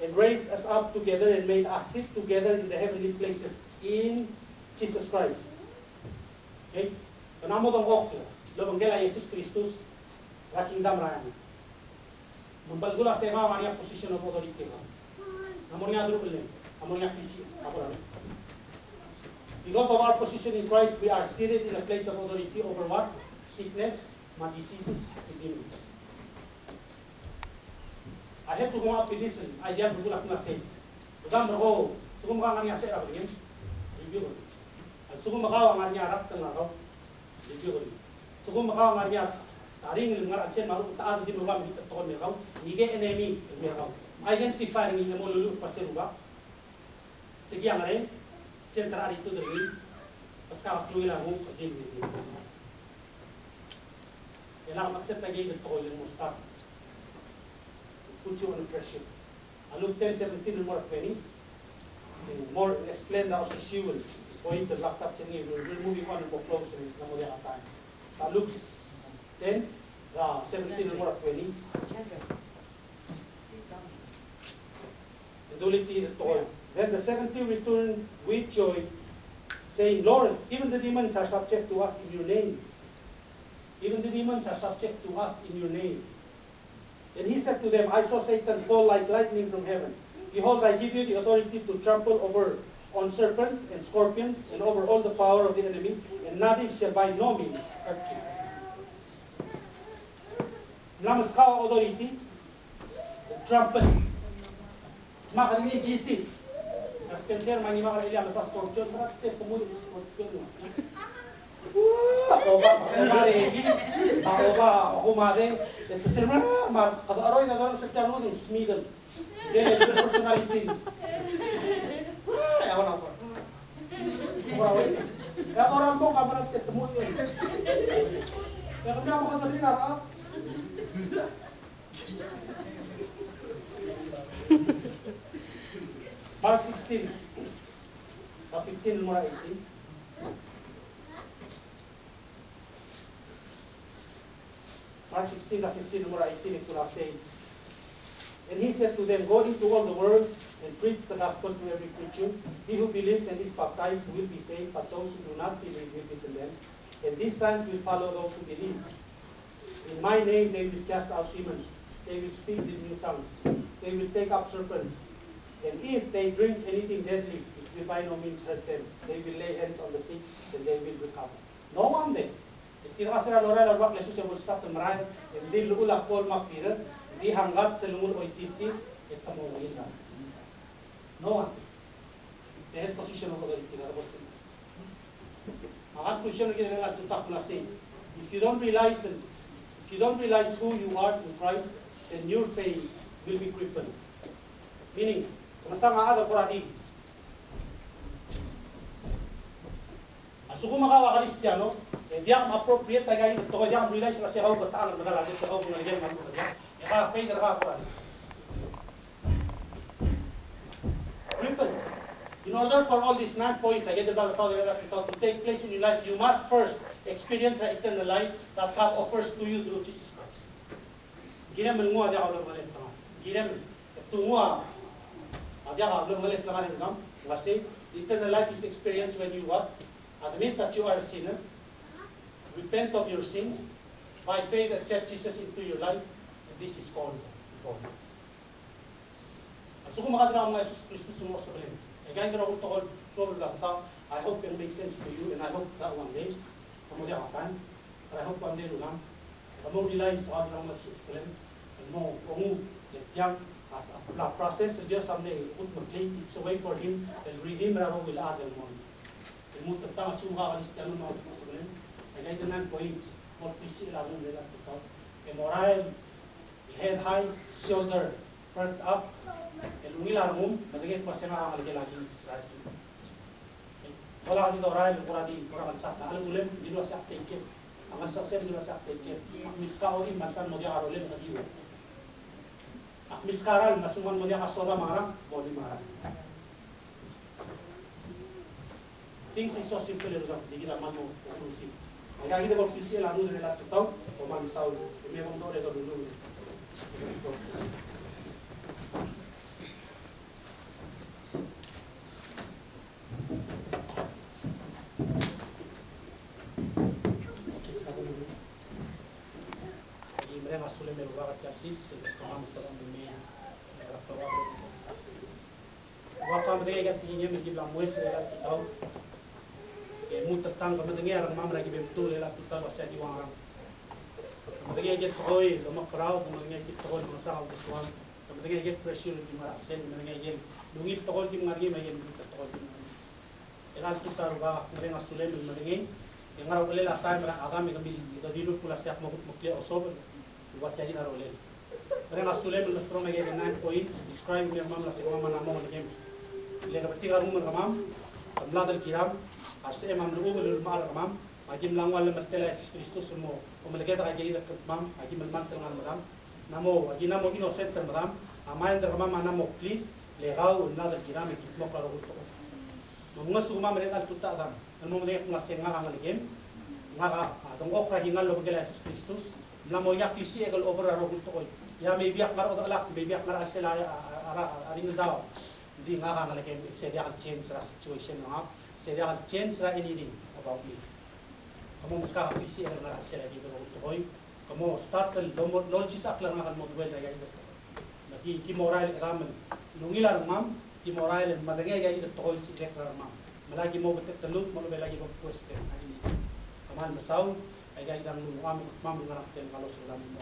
And raised us up together and made us sit together in the heavenly places in Jesus Christ. Okay? Panamodong ok, lo bang Jesus Christus, raking damrayan. Membalgula sa mga maniya position of authority. Namun nga dulu ulit, namun nga kisi, ako lang. Because of our position in Christ, we are seated in a place of authority over what? Sickness, diseases, and demons. I have to come up with this idea to do like nothing. Bukan berho, suku muka ngani asyik apa ni? Review. Suku muka ngani arak tengah kau, review. Suku muka ngani taring lengar asyik malu taat di rumah kita tahun mereka. Nige enemy mereka. Identify ni nemo lulu pasir ruba. Segi yang lain, central itu dari pasca fluid lagu kecil ni. Enak maksud lagi itu tahun yang mustahil. Put you under pressure. Luke 10:17 and more 20. More explain the association point the laptop sini. We're moving on and more close in the modern time. Luke 10, 17 and more 20. Then the 70 returned with joy, saying, Lord, even the demons are subject to us in your name. Even the demons are subject to us in your name. And he said to them, I saw Satan fall like lightning from heaven. Behold, I give you the authority to trample on serpents and scorpions and over all the power of the enemy, and nothing shall by no means hurt you. Namas kawa authority, trample. Makalinig giti. Naskenser mani makalili ang sa scorpion, marakte tumuli scorpion. Ako ba humade sa sirma kada aroy na doon sa kanu ng smigel dele personality ya wala ko ya orang mo ka ba ketemu yun ya kami ako sa dinar Mark 16 15 mula 18. Mark 16, 15, number 18, it will say, and he said to them, go into all the world and preach the gospel to every creature. He who believes and is baptized will be saved, but those who do not believe will be condemned. And these signs will follow those who believe. In my name they will cast out demons. They will speak with new tongues. They will take up serpents. And if they drink anything deadly, it will by no means hurt them. They will lay hands on the sick and they will recover. No one day. Tidak asal orang lawak lesu sebut staf temerai, di lulah pol makir, di hanggat selumur oititi, itu mau hilang. No one. That position of authority. Akan position kita dengan tutak nasi. If you don't realize who you are in Christ, then your faith will be crippled. Meaning, semasa ada kuradi. Asuko makawa Kristiano. Dia appropriate tagay ito ko dia realize na siya ako bataan ng nagalagay sa ako ng nalagyan ng mga ya faith ra ko. In order for all these 9 points I get about to take place in your life, you must first experience the eternal life that God offers to you through Jesus Christ. Gina menguha dia kalau boleh tahu. Gina tungua dia kalau boleh tahu ngam. Kasi eternal life is experienced when you what? Admit that you are a sinner. Repent of your sin, by faith accept Jesus into your life, and this is called born. At so kung makadala mga Jesus Christus mo sa kalin, eh guys, na ako tokol, sobrang lang sa, I hope it makes sense to you, and I hope that one day, kamuli ako kan, but I hope one day lang, kamu realize sa kadala mga Jesus kalin, and mo, kung yang as a process, Diyos someday put mag-claim, it's a way for Him, and redeem raro will add them on. And mo tatang at sumukha kalis ka ng mga Jesus kalin, and I don't know points, more PC lang nila ito, and moral, head high, shoulder front up, and ungilar mo, madagit pa siya nakakalagay lagi. Wala ka dito oral, kurang sa alam ulit, di ba siya take it. Ang saksen di ba siya take it. Miska o imansan mo diya arolin na diwa. Miskaral, masuman mo diya kasola marang, body marang. Things is so simple, di kita mano urusin. Ang gagawin ko PC lang nung nila tutaw, o manisaw, may mga dole to dulu. Mereka sulit merupakan kasih sehingga salam demi rakyat. Waktu mereka tingginya menjadi muis adalah kita. Muter tang kemudian orang mam lagi betul adalah kita masih di orang. Kemudian dia teroi, lemak kerau, kemudian dia teroi masalah bersuam. Kemudian dia pressure di mana sen, kemudian dia lungi teroi di mana dia main muter teroi di mana. Adalah kita rubah mereka sulit mengenai. Yang orang boleh lah time agam kami kita hidup pula siap mukli osob. Buat jadi narolel. Mereka sulit melestrom lagi dengan point describe yang mam lasik mam nama orang game. Lega bertiga rumah ramam, kamladal kiram, asal mam lugu belur mal ramam, agim langwal lemestela Yesus Kristus semua. Pemelagi tak jadi dekat mam, agim melman dengan madam. Namo, agi namo innocent madam. Amain der ramam namo kli, legau nadal kiram ikut mo kalau itu. Mengus rumah mereka tuta adam. Namo mereka ngasih ngah game, ngah adong okra hingal lo begela Yesus Kristus. Namo yak isi egal over arogul to ya may biak mar oda lak may biak mar sila aring daw di nga ka nalagay sedia kan change ra situation nga sedia kan change ra anything about me kamo muska ka isi egal mar sila di arogul to kamo start kal domo knowledge sa aklang nga kan mo duel na ito naki ki moral ramen nungilar mam ki moral madagay gay ito to si deklar mam malagi mo betet talut mo lagi ko question ani kaman masaw ay gaya ng mga mamang natin kalau sa lamin mo.